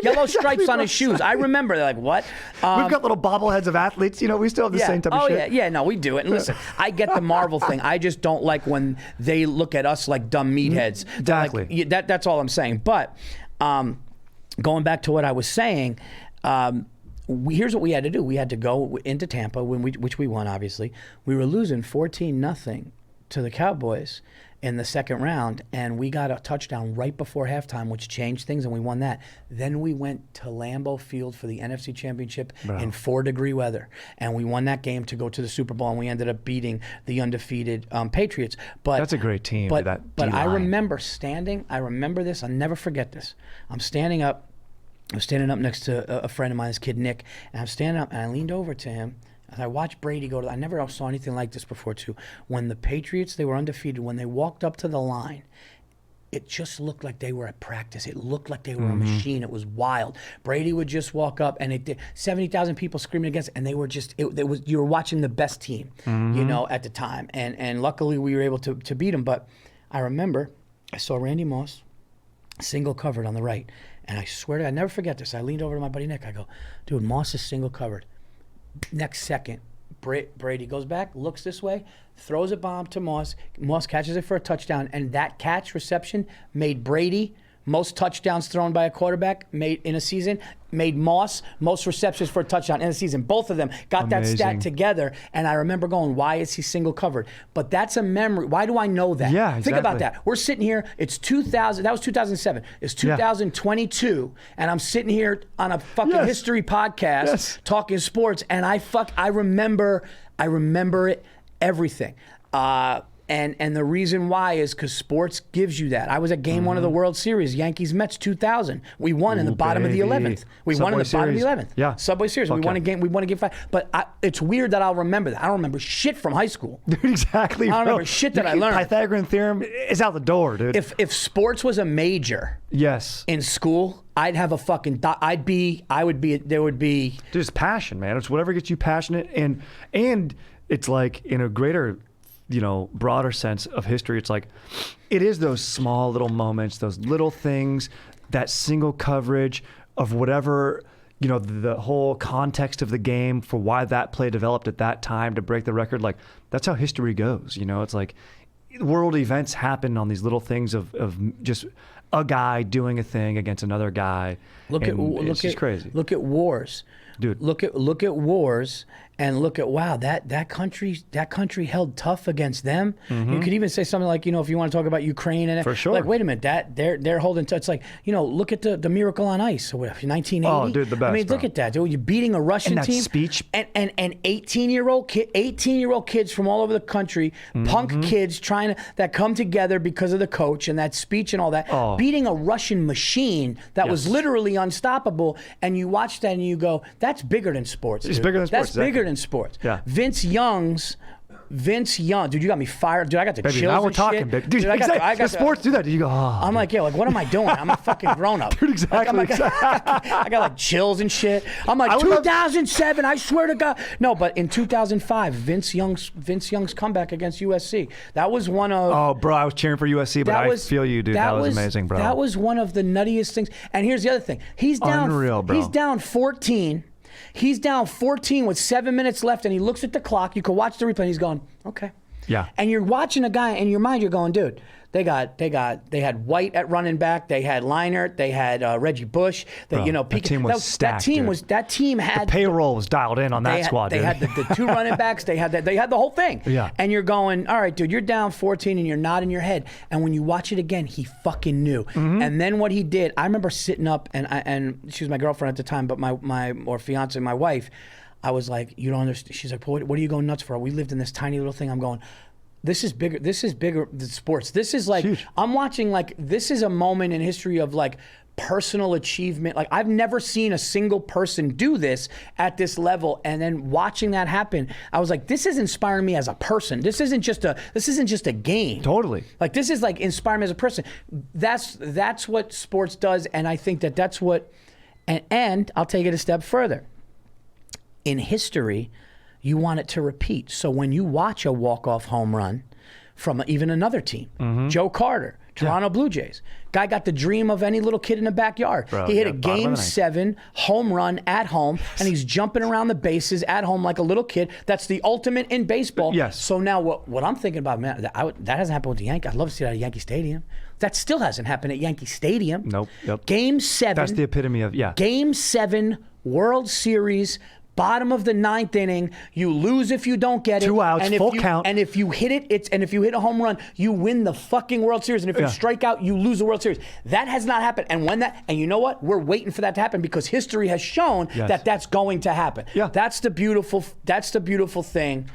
yellow stripes on his shoes. I remember. They're like, what? We've got little bobbleheads of athletes. We still have the same type of shit. No, we do it. And listen, I get the Marvel thing. I just don't like when they look at us like dumb meatheads. Exactly. Like, that's all I'm saying. But going back to what I was saying. Here's what we had to do. We had to go into Tampa, which we won, obviously. We were losing 14-0 to the Cowboys in the second round, and we got a touchdown right before halftime, which changed things, and we won that. Then we went to Lambeau Field for the NFC Championship in 4-degree weather, and we won that game to go to the Super Bowl, and we ended up beating the undefeated Patriots. But that's a great team. But I remember this. I'll never forget this. I'm standing up next to a friend of mine, this kid Nick, and I'm standing up, and I leaned over to him, and I watched Brady go I never saw anything like this before, too. When the Patriots, they were undefeated, when they walked up to the line, it just looked like they were at practice. It looked like they were a machine. It was wild. Brady would just walk up, and 70,000 people screaming against, and they were just, you were watching the best team, at the time. And luckily, we were able to beat them. But I remember, I saw Randy Moss, single covered on the right. And I swear to God, I never forget this. I leaned over to my buddy Nick. I go, "Dude, Moss is single covered." Next second, Brady goes back, looks this way, throws a bomb to Moss. Moss catches it for a touchdown. And that catch reception made Brady most touchdowns thrown by a quarterback made in a season made Moss most receptions for a touchdown in the season. Both of them got that stat together, and I remember going, why is he single covered? But that's a memory. Why do I know that? Yeah, exactly. Think about that. We're sitting here, it's 2000, that was 2007. It's 2022, and I'm sitting here on a fucking history podcast talking sports, and I remember it, everything. And the reason why is because sports gives you that. I was at Game 1 of the World Series, Yankees-Mets 2000. We won in the bottom of the 11th. We won in the bottom of the 11th. Yeah. Subway Series. We won a game 5. But it's weird that I'll remember that. I don't remember shit from high school. Dude, exactly. I don't remember shit that I learned. Pythagorean theorem is out the door, dude. If sports was a major in school, I'd have a fucking there would be just passion, man. It's whatever gets you passionate, and it's like in a greater, broader sense of history, it's like it is those small little moments, those little things, that single coverage of whatever, the whole context of the game for why that play developed at that time to break the record. Like, that's how history goes. It's like world events happen on these little things of just a guy doing a thing against another guy. It's just crazy. Look at wars. Dude, look at wars and look at that country held tough against them. You could even say something like, if you want to talk about Ukraine and for sure, like, wait a minute, that they're holding tough. It's like, look at the Miracle on Ice, 1980. Oh, dude, the best. I mean, look at that, dude. You're beating a Russian and that team. Speech. And 18-year-old kids from all over the country, punk kids that come together because of the coach and that speech and all that, beating a Russian machine that was literally unstoppable. And you watch that and you go, that's bigger than sports. It's bigger than sports. That's bigger than sports. Yeah. Vince Young, dude, you got me fired. Dude, I got the chills. Now we're and talking, shit. baby. Dude, exactly. I got sports do that. You go, I'm like, what am I doing? I'm a fucking grown up. Dude, exactly. I got like chills and shit. I'm like, 2007. I swear to God. No, but in 2005, Vince Young's comeback against USC. That was one of. Oh, bro, I was cheering for USC, but I feel you, dude. That was amazing, bro. That was one of the nuttiest things. And here's the other thing. He's down. Unreal, bro. He's down 14. He's down 14 with 7 minutes left, and he looks at the clock. You can watch the replay, and he's going, okay. Yeah. And you're watching a guy, in your mind, you're going, dude, they had White at running back, they had Leinart, they had Reggie Bush. That team was stacked. That team had the payroll was dialed in on that squad. They had the two running backs. They had the whole thing. Yeah. And you're going, all right, dude, you're down 14 and you're nodding your head. And when you watch it again, he fucking knew. And then what he did, I remember sitting up and she was my girlfriend at the time, but my fiance, my wife. I was like, you don't understand. She's like, what are you going nuts for? We lived in this tiny little thing. I'm going, this is bigger than sports. This is like, huge. I'm watching, like, this is a moment in history of like personal achievement. Like, I've never seen a single person do this at this level. And then watching that happen, I was like, this is inspiring me as a person. This isn't just a game. Totally. Like, this is like inspiring me as a person. That's what sports does. And I think that's what, and I'll take it a step further. In history, you want it to repeat. So when you watch a walk-off home run from even another team, Joe Carter, Toronto Blue Jays, guy got the dream of any little kid in the backyard. Bro, he hit a Game 7 home run at home, and he's jumping around the bases at home like a little kid. That's the ultimate in baseball. Yes. So now what I'm thinking about, man, that hasn't happened with the Yankees. I'd love to see that at Yankee Stadium. That still hasn't happened at Yankee Stadium. Nope. Yep. Game 7. That's the epitome of, Game 7, World Series, bottom of the 9th inning, you lose if you don't get it. 2 outs, and full count. And if you hit it, if you hit a home run, you win the fucking World Series. And if you strike out, you lose the World Series. That has not happened. And you know what? We're waiting for that to happen because history has shown that that's going to happen. Yeah. That's the beautiful thing,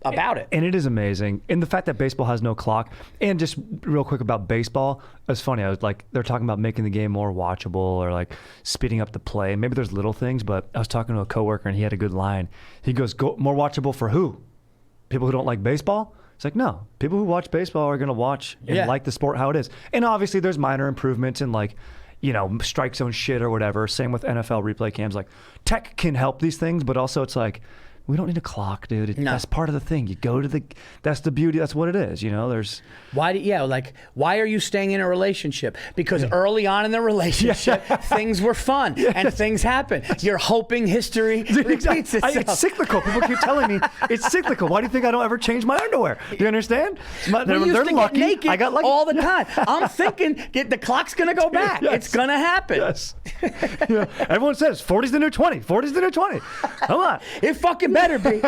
about it. And it is amazing. And the fact that baseball has no clock. And just real quick about baseball, it's funny. I was like, they're talking about making the game more watchable or like speeding up the play. Maybe there's little things, but I was talking to a coworker and he had a good line. He goes, more watchable for who? People who don't like baseball? It's like, no. People who watch baseball are going to watch and like the sport how it is. And obviously there's minor improvements in like, strike zone shit or whatever. Same with NFL replay cams. Like, tech can help these things, but also it's like, We don't need a clock, dude. No. That's part of the thing. You go to that's the beauty. That's what it is. You know, there's. Why are you staying in a relationship? Because early on in the relationship, things were fun and things happen. You're hoping history repeats itself. It's cyclical. People keep telling me it's cyclical. Why do you think I don't ever change my underwear? Do you understand? We used to get naked I got lucky. all the time. I'm thinking the clock's going to go back. Yes. It's going to happen. Yes. Everyone says 40's the new 20. 40's the new 20. Come on. It fucking better be.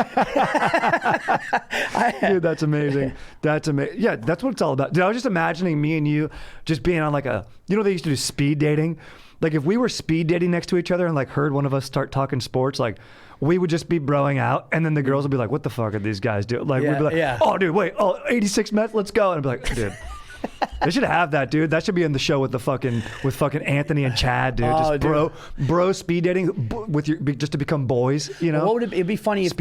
Dude, that's amazing. That's amazing. Yeah, that's what it's all about. Dude, I was just imagining me and you just being on like they used to do speed dating. Like if we were speed dating next to each other and like heard one of us start talking sports, like we would just be broing out, and then the girls would be like, "What the fuck are these guys doing?" Like we'd be like, "Oh, dude, wait, 86 Mets, let's go," and I'd be like, "Dude." They should have that, dude. That should be in the show with fucking Anthony and Chad, dude. Just bro speed dating just to become boys, you know. What would it'd be funny if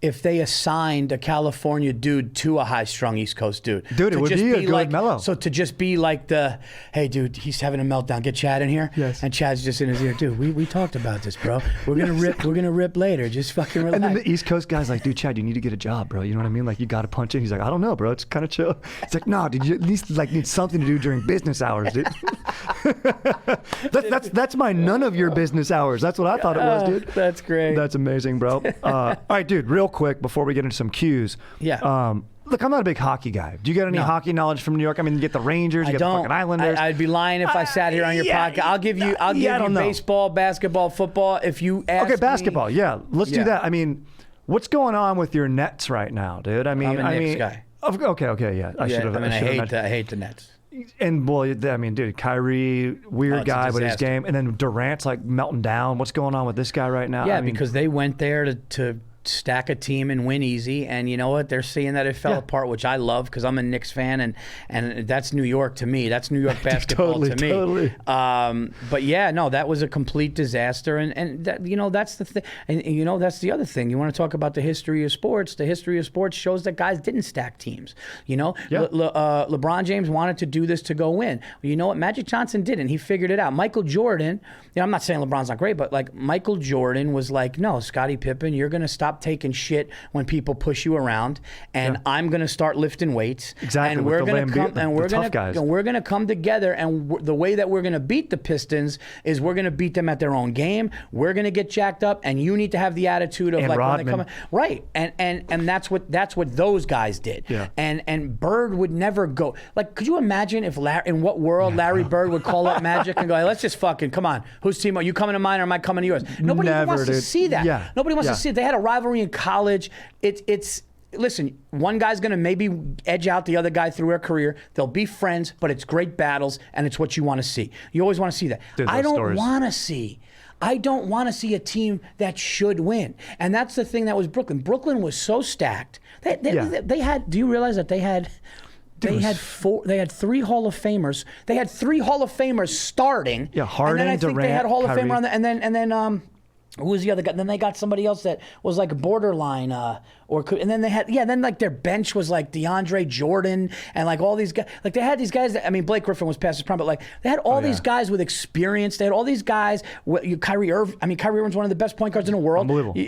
if they assigned a California dude to a high-strung East Coast dude. Dude, it would be a good mellow. So to just be like hey, dude, he's having a meltdown. Get Chad in here. Yes. And Chad's just in his ear, dude. We talked about this, bro. We're gonna rip later. Just fucking relax. And then the East Coast guy's like, dude, Chad, you need to get a job, bro. You know what I mean? Like you got to punch in. He's like, I don't know, bro. It's kind of chill. It's like, no, dude, you at least like need something to do during business hours, dude. that's my none of your business hours. That's what I thought it was, dude. That's great. That's amazing, bro. All right, dude, real quick before we get into some cues. Yeah. Look, I'm not a big hockey guy. Do you got any hockey knowledge from New York? I mean, you get the Rangers, you get the fucking Islanders. I'd be lying if I sat here on your podcast. I'll give you baseball, basketball, football. If you ask me, basketball, yeah. Let's do that. I mean, what's going on with your Nets right now, dude? I'm a Knicks guy. Okay, yeah. I hate the Nets. And well, I mean, dude, Kyrie, weird guy, but his game, and then Durant's like melting down. What's going on with this guy right now? Yeah, because they went there to stack a team and win easy, and you know what? They're seeing that it fell apart, which I love because I'm a Knicks fan, and that's New York to me. That's New York basketball to me. Totally. But yeah, no, that was a complete disaster, and that, that's the thing, and that's the other thing. You want to talk about the history of sports? The history of sports shows that guys didn't stack teams. LeBron James wanted to do this to go win. Well, you know what? Magic Johnson didn't. He figured it out. Michael Jordan. I'm not saying LeBron's not great, but like Michael Jordan was like, no, Scottie Pippen, you're gonna stop taking shit when people push you around, and I'm going to start lifting weights. Exactly. And we're going to come together, and the way that we're going to beat the Pistons is we're going to beat them at their own game. We're going to get jacked up, and you need to have the attitude of like Rodman. when they come right. And that's what those guys did. Yeah. And Bird would never go. Like, could you imagine if in what world Larry Bird would call up Magic and go, hey, let's just fucking come on. Whose team are you coming to mine or am I coming to yours? Nobody even wants to see that. Yeah. Nobody wants to see it. They had a rivalry in college. Listen, one guy's going to maybe edge out the other guy through their career. They'll be friends, but it's great battles, and it's what you want to see. You always want to see that. I don't want to see a team that should win. And that's the thing that was Brooklyn. Brooklyn was so stacked. They had, do you realize that they had three Hall of Famers. They had three Hall of Famers starting. Yeah, Harden, and then I think Durant, they had a Hall of Kyrie. Famer on the, and then who was the other guy? Then they got somebody else that was like borderline, and then they had, then like their bench was like DeAndre Jordan and like all these guys. Like they had these guys that, I mean, Blake Griffin was past his prime, but like they had all these guys with experience. They had all these guys. Kyrie Irving's one of the best point guards in the world. Unbelievable.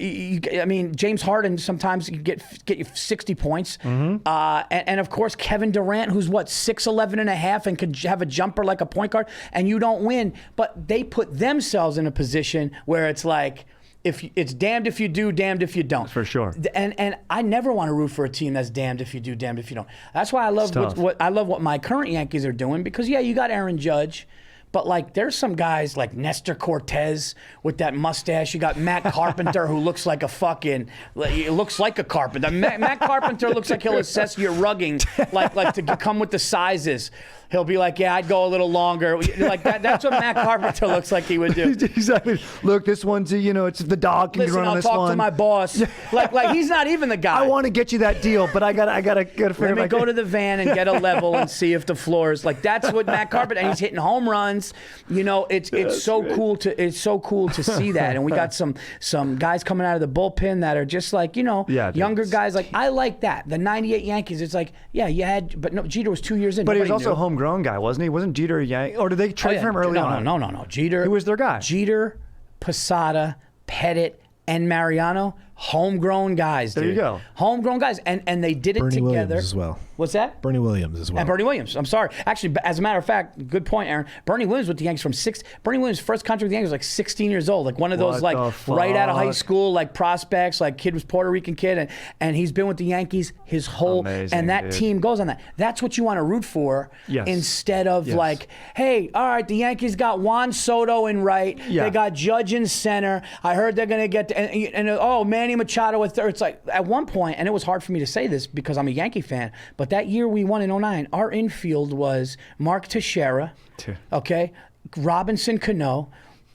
I mean, James Harden sometimes you get you 60 points. Mm-hmm. And of course, Kevin Durant, who's 6'11 and a half and could have a jumper like a point guard, and you don't win. But they put themselves in a position where it's like, if it's damned if you do, damned if you don't. For sure. And I never want to root for a team that's damned if you do, damned if you don't. That's why I love what my current Yankees are doing, because you got Aaron Judge, but like there's some guys like Nestor Cortez with that mustache. You got Matt Carpenter who looks like a carpenter. Matt Carpenter looks like he'll assess your rugging like to come with the sizes. He'll be like, yeah, I'd go a little longer. Like that's what Matt Carpenter looks like he would do. Exactly. Look, this one's, it's the dog can run on this one. I'll talk to my boss. like he's not even the guy. I want to get you that deal, but I gotta figure. Let me go to the van and get a level and see if the floor is like. That's what Matt Carpenter, and he's hitting home runs. It's so cool to see that. And we got some guys coming out of the bullpen that are just like younger guys. Like I like that. The '98 Yankees. It's like but no, Jeter was 2 years in. But he was also a homegrown guy, wasn't he? Wasn't Jeter a Yankee? Or did they trade for him early on? No. Jeter. Who was their guy? Jeter, Posada, Pettit, and Mariano, homegrown guys, dude. There you go. Homegrown guys, and they did it Bernie together. Williams as well. What's that? Bernie Williams as well. And Bernie Williams. I'm sorry. Actually, as a matter of fact, good point, Aaron. Bernie Williams with the Yankees Bernie Williams' first contract with the Yankees was like 16 years old. Like one of those What like the right out of high fuck? school like prospects. Like kid was Puerto Rican kid, and he's been with the Yankees his whole. Amazing, and that dude. team goes on that. That's what you want to root for. Yes. Instead of Yes. like, hey, all right, the Yankees got Juan Soto in right. Yeah. They got Judge in center. I heard they're gonna get and oh, Manny Machado with third. It's like at one point, and it was hard for me to say this because I'm a Yankee fan, but that year we won in 09, our infield was Mark Teixeira, okay, Robinson Cano,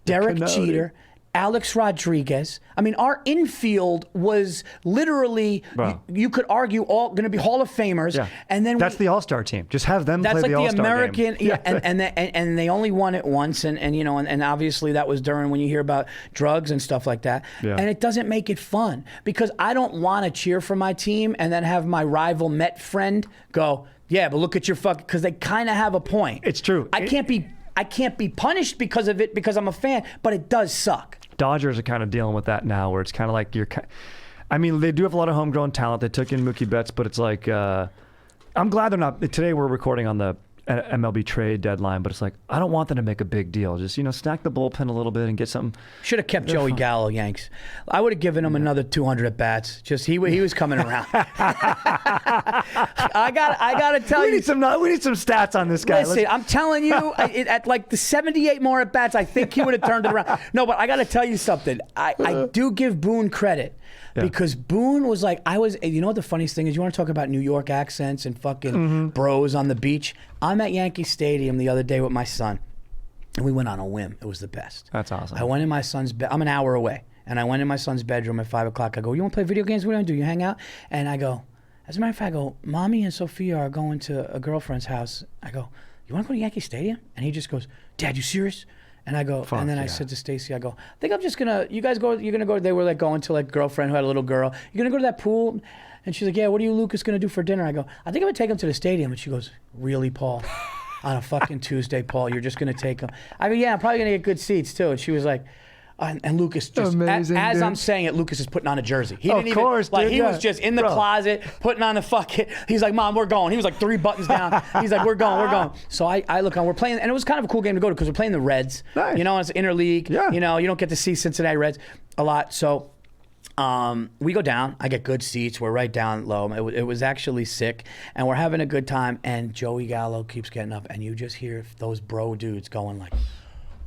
Derek Cano, Jeter, dude. Alex Rodriguez. I mean, our infield was literally, Bro. you could argue, all going to be Hall of Famers. Yeah. And then That's the All-Star team. Just have them that's play like the the All-Star American, game. yeah, and they only won it once, and you know, and obviously that was during when you hear about drugs and stuff like that, Yeah. and it doesn't make it fun because I don't want to cheer for my team and then have my rival Met friend go, yeah, but look at your fucking, because they kind of have a point. It's true. I can't be punished because of it because I'm a fan, but it does suck. Dodgers are kind of dealing with that now, where it's kind of like I mean, they do have a lot of homegrown talent. They took in Mookie Betts, but it's like I'm glad they're not. Today we're recording on the MLB trade deadline, but it's like I don't want them to make a big deal. Just stack the bullpen a little bit and get something. Should have kept Joey Gallo, Yanks. I would have given him another 200 at bats. Just he was coming around. I got to tell We you. need some stats on this guy. Listen, I'm telling you, at like the 78 more at bats, I think he would have turned it around. No, but I got to tell you something. I do give Boone credit. Yeah. Because Boone was like, you know what the funniest thing is? You want to talk about New York accents and fucking bros on the beach? I'm at Yankee Stadium the other day with my son, and we went on a whim. It was the best. That's awesome. I went in my son's bed. I'm an hour away, and I went in my son's bedroom at 5 o'clock. I go, you want to play video games? What do you do? You hang out? And I go, as a matter of fact, I go, Mommy and Sophia are going to a girlfriend's house. I go, you want to go to Yankee Stadium? And he just goes, Dad, you serious? And I go, and then I said to Stacy, I go, I think I'm just gonna, you guys go, you're gonna go, they were like going to like girlfriend who had a little girl. You're gonna go to that pool? And she's like, yeah, what are you, Lucas, gonna do for dinner? I go, I think I'm gonna take him to the stadium. And she goes, really, Paul? On a fucking Tuesday, Paul, you're just gonna take him? I go, yeah, I'm probably gonna get good seats too. And she was like, and Lucas just, Amazing, as dude. I'm saying it, Lucas is putting on a jersey. He Of didn't even, course, like, dude, he yeah. was just in the Bro. closet, putting on the fucking, he's like, Mom, we're going. He was like 3 buttons down. He's like, we're going. So I look on, we're playing, and it was kind of a cool game to go to because we're playing the Reds. Nice. You know, it's interleague. Yeah. You know, you don't get to see Cincinnati Reds a lot. So we go down. I get good seats. We're right down low. It was actually sick, and we're having a good time. And Joey Gallo keeps getting up, and you just hear those bro dudes going like,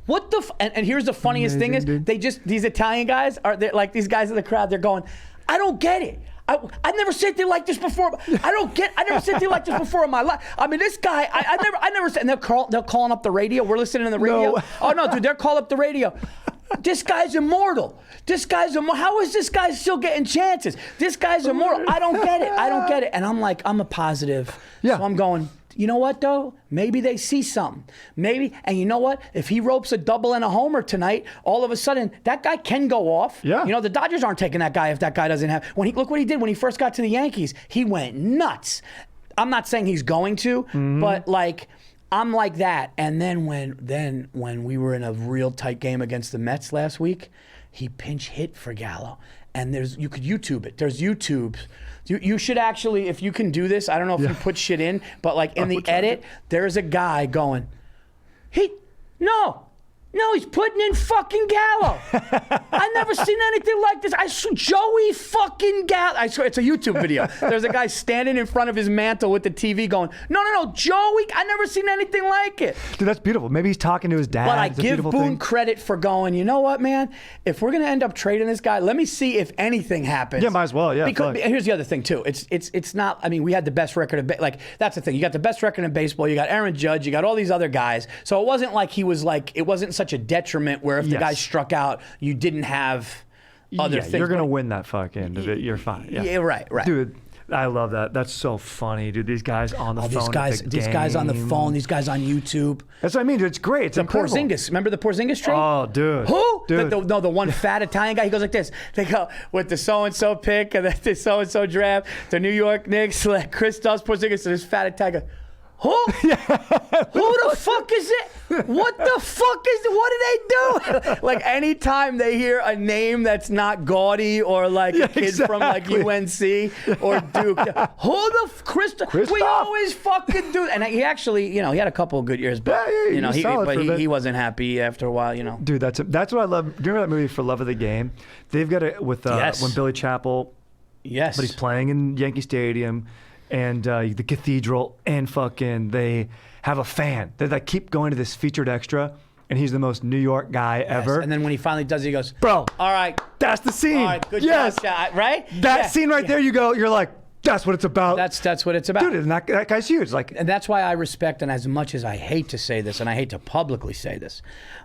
what the and here's the funniest thing is, Amazing, dude. they just, these Italian guys are, they're like, these guys in the crowd, they're going, I don't get it. I've never seen anything like this before. I never seen anything like this before in my life. I mean, this guy, I never said, and they're calling up the radio. We're listening to the radio. No. Oh no, dude, they're calling up the radio. This guy's immortal. How is this guy still getting chances? This guy's immortal. I don't get it. And I'm like, I'm a positive. Yeah. So I'm going, you know what, though? Maybe they see something. Maybe. And you know what? If he ropes a double and a homer tonight, all of a sudden, that guy can go off. Yeah. You know, the Dodgers aren't taking that guy if that guy doesn't have. Look what he did when he first got to the Yankees. He went nuts. I'm not saying he's going to, but like, I'm like that. And then when we were in a real tight game against the Mets last week, he pinch hit for Gallo. And you could YouTube it. There's YouTube. You should actually, if you can do this, I don't know if you put shit in, but like in the edit, there's a guy going, no, he's putting in fucking Gallo. I never seen anything like this. Joey fucking Gallo. I swear, it's a YouTube video. There's a guy standing in front of his mantle with the TV going, no, Joey, I never seen anything like it. Dude, that's beautiful. Maybe he's talking to his dad. But I It's a give beautiful Boone thing. credit for going, you know what, man? If we're going to end up trading this guy, let me see if anything happens. Yeah, might as well, yeah, Because fuck. here's the other thing, too. It's not, I mean, we had the best record of, like, that's the thing. You got the best record in baseball. You got Aaron Judge. You got all these other guys. So it wasn't like it wasn't such a detriment where if the Yes. guy struck out, you didn't have other things. You're going to But- win that fucking. You're fine. Yeah, Yeah, right. Dude, I love that. That's so funny, dude. These guys on the phone. These guys on the phone, these guys on YouTube. That's what I mean, dude. It's great. It's The incredible. Porzingis. Remember the Porzingis trade? Oh, dude. Who? Dude. The one fat Italian guy. He goes like this. They go with the so-and-so pick and then the so-and-so draft. The New York Knicks select Kristaps Porzingis and this fat Italian guy. Who the fuck is it? What the fuck what do they do? Like anytime they hear a name that's not gaudy or like a kid from like UNC or Duke, who the Christoph? We always fucking do. And he actually, he had a couple of good years, but he wasn't happy after a while, Dude, that's what I love. Do you remember that movie For Love of the Game? They've got it with when Billy Chappell. Yes. But he's playing in Yankee Stadium. And the cathedral, and fucking they have a fan. They like keep going to this featured extra, and he's the most New York guy ever. And then when he finally does, he goes, "Bro, all right, that's the scene. All right, good job, right? That scene right there. You're like, that's what it's about. That's what it's about, dude. And that guy's huge. Like, and that's why I respect, and as much as I hate to say this, and I hate to publicly say this,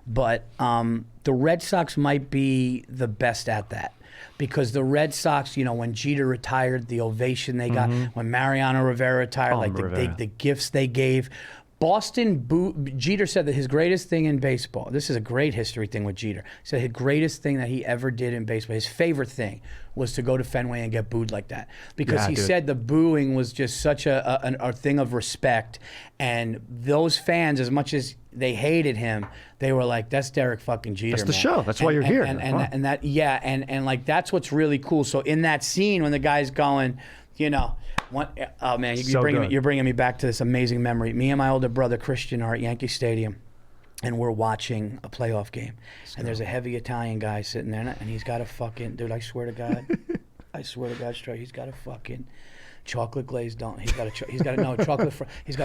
but the Red Sox might be the best at that. Because the Red Sox, when Jeter retired, the ovation they got, when Mariano Rivera retired, the gifts they gave. Jeter said that his greatest thing in baseball, this is a great history thing with Jeter, he said his greatest thing that he ever did in baseball, his favorite thing, was to go to Fenway and get booed like that. Because he said the booing was just such a thing of respect. And those fans, as much as they hated him, they were like, that's Derek fucking Jeter, That's the show. That's why you're here. And like that's what's really cool. So in that scene when the guy's going, oh man, you're bringing me back to this amazing memory. Me and my older brother Christian are at Yankee Stadium, and we're watching a playoff game. And there's a heavy Italian guy sitting there, and he's got a fucking dude. I swear to God, straight. He's got a fucking chocolate glazed donut. He's got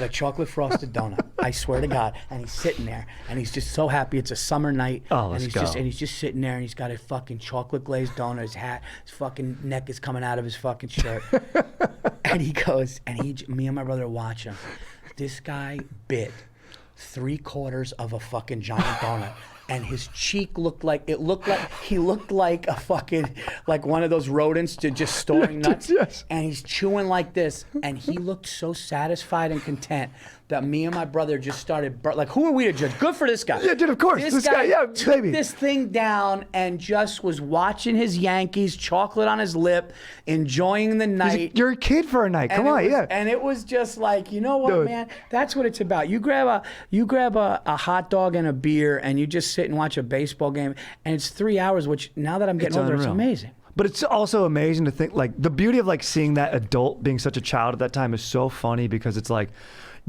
a chocolate frosted donut. I swear to God. And he's sitting there, and he's just so happy. It's a summer night. Oh, and he's just sitting there, and he's got a fucking chocolate glazed donut. His hat, his fucking neck is coming out of his fucking shirt. And he goes, me and my brother watch him. This guy bit 3/4 of a fucking giant donut. And his cheek he looked like a fucking, like one of those rodents to just storing nuts. Yes. And he's chewing like this. And he looked so satisfied and content that me and my brother just started, like, who are we to judge? Good for this guy. Yeah, dude, of course. This guy took this thing down and just was watching his Yankees, chocolate on his lip, enjoying the night. You're a kid for a night. Come on, And it was just like, you know what, dude, man? That's what it's about. You grab a hot dog and a beer, and you just sit and watch a baseball game, and it's 3 hours, which now that I'm getting older, it's amazing. But it's also amazing to think, like, the beauty of, like, seeing that adult being such a child at that time is so funny, because it's like,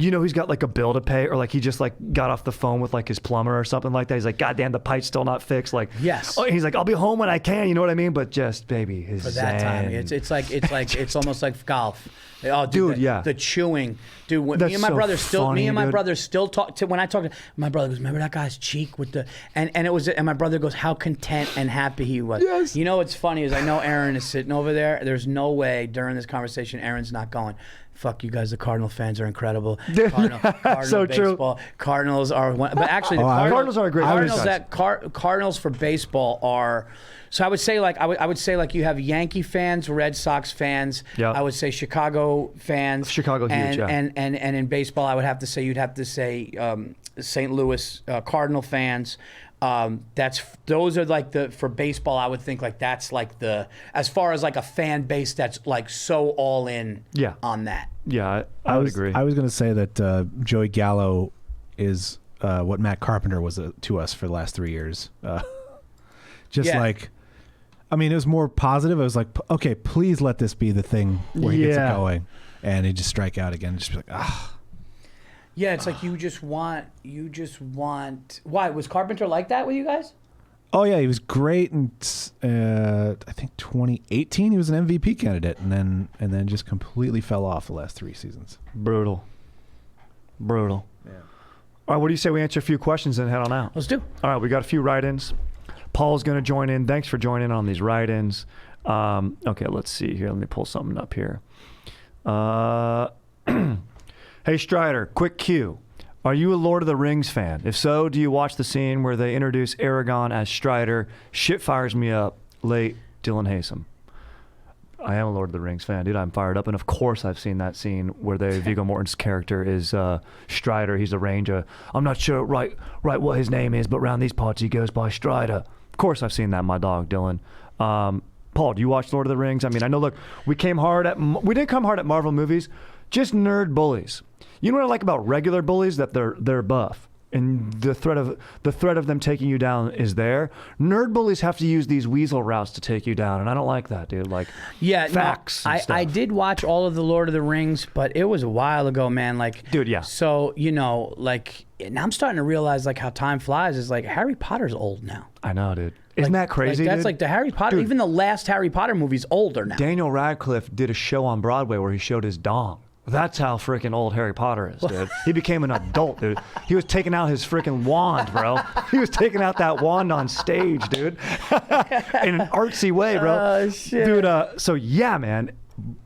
he's got like a bill to pay, or like he just like got off the phone with like his plumber or something like that. He's like, God damn, the pipe's still not fixed. Like, yes. He's like, I'll be home when I can. You know what I mean? But just, baby, his for that time, it's almost like golf. Oh, dude, the chewing, dude. Me and my brother still talk to. When I talk to my brother, goes, remember that guy's cheek with the and my brother goes, how content and happy he was. Yes. You know what's funny is I know Aaron is sitting over there. There's no way during this conversation Aaron's not going, fuck you guys, the Cardinal fans are incredible. Cardinal so baseball. True. Cardinals are one, but actually the Cardinals are a great Cardinals for baseball are. So I would say like you have Yankee fans, Red Sox fans. Yep. I would say Chicago fans. Chicago huge, and in baseball I would have to say St. Louis Cardinal fans. Those are like for baseball I would think like that's like as far as like a fan base that's like so all in on that. Yeah, I would agree. I was going to say that Joey Gallo is what Matt Carpenter was to us for the last 3 years. Like, I mean, it was more positive. I was like, okay, please let this be the thing where he gets it going, and he just strike out again, just be like, ah. Yeah, it's like you just want. Why was Carpenter like that with you guys? Oh yeah, he was great, and I think 2018 he was an MVP candidate, and then just completely fell off the last 3 seasons. Brutal. Yeah. All right, what do you say we answer a few questions and head on out? Let's do. All right, we got a few write-ins. Paul's going to join in. Thanks for joining on these write-ins. Okay, let's see here. Let me pull something up here. Hey, Strider, quick cue. Are you a Lord of the Rings fan? If so, do you watch the scene where they introduce Aragorn as Strider? Shit fires me up. Late, Dylan Haysom. I am a Lord of the Rings fan, dude. I'm fired up. And of course I've seen that scene where Viggo Mortensen's character is Strider. He's a ranger. I'm not sure right what his name is, but around these parts he goes by Strider. Of course I've seen that, my dog, Dylan. Paul, do you watch Lord of the Rings? I mean, I know, look, we didn't come hard at Marvel movies. just nerd bullies. You know what I like about regular bullies? That they're buff. And the threat of them taking you down is there. Nerd bullies have to use these weasel routes to take you down, and I don't like that, dude. Like, facts. No, I did watch all of the Lord of the Rings, but it was a while ago, man. Like, dude, yeah. So like, now I'm starting to realize like how time flies. Is like Harry Potter's old now. I know, dude. Isn't that crazy? That's dude? like the Harry Potter. Dude, even the last Harry Potter movie's older now. Daniel Radcliffe did a show on Broadway where he showed his dong. That's how freaking old Harry Potter is, dude. He became an adult, dude. He was taking out his freaking wand, bro. He was taking out that wand on stage, dude. In an artsy way, bro. Oh, shit. Dude, so yeah, man.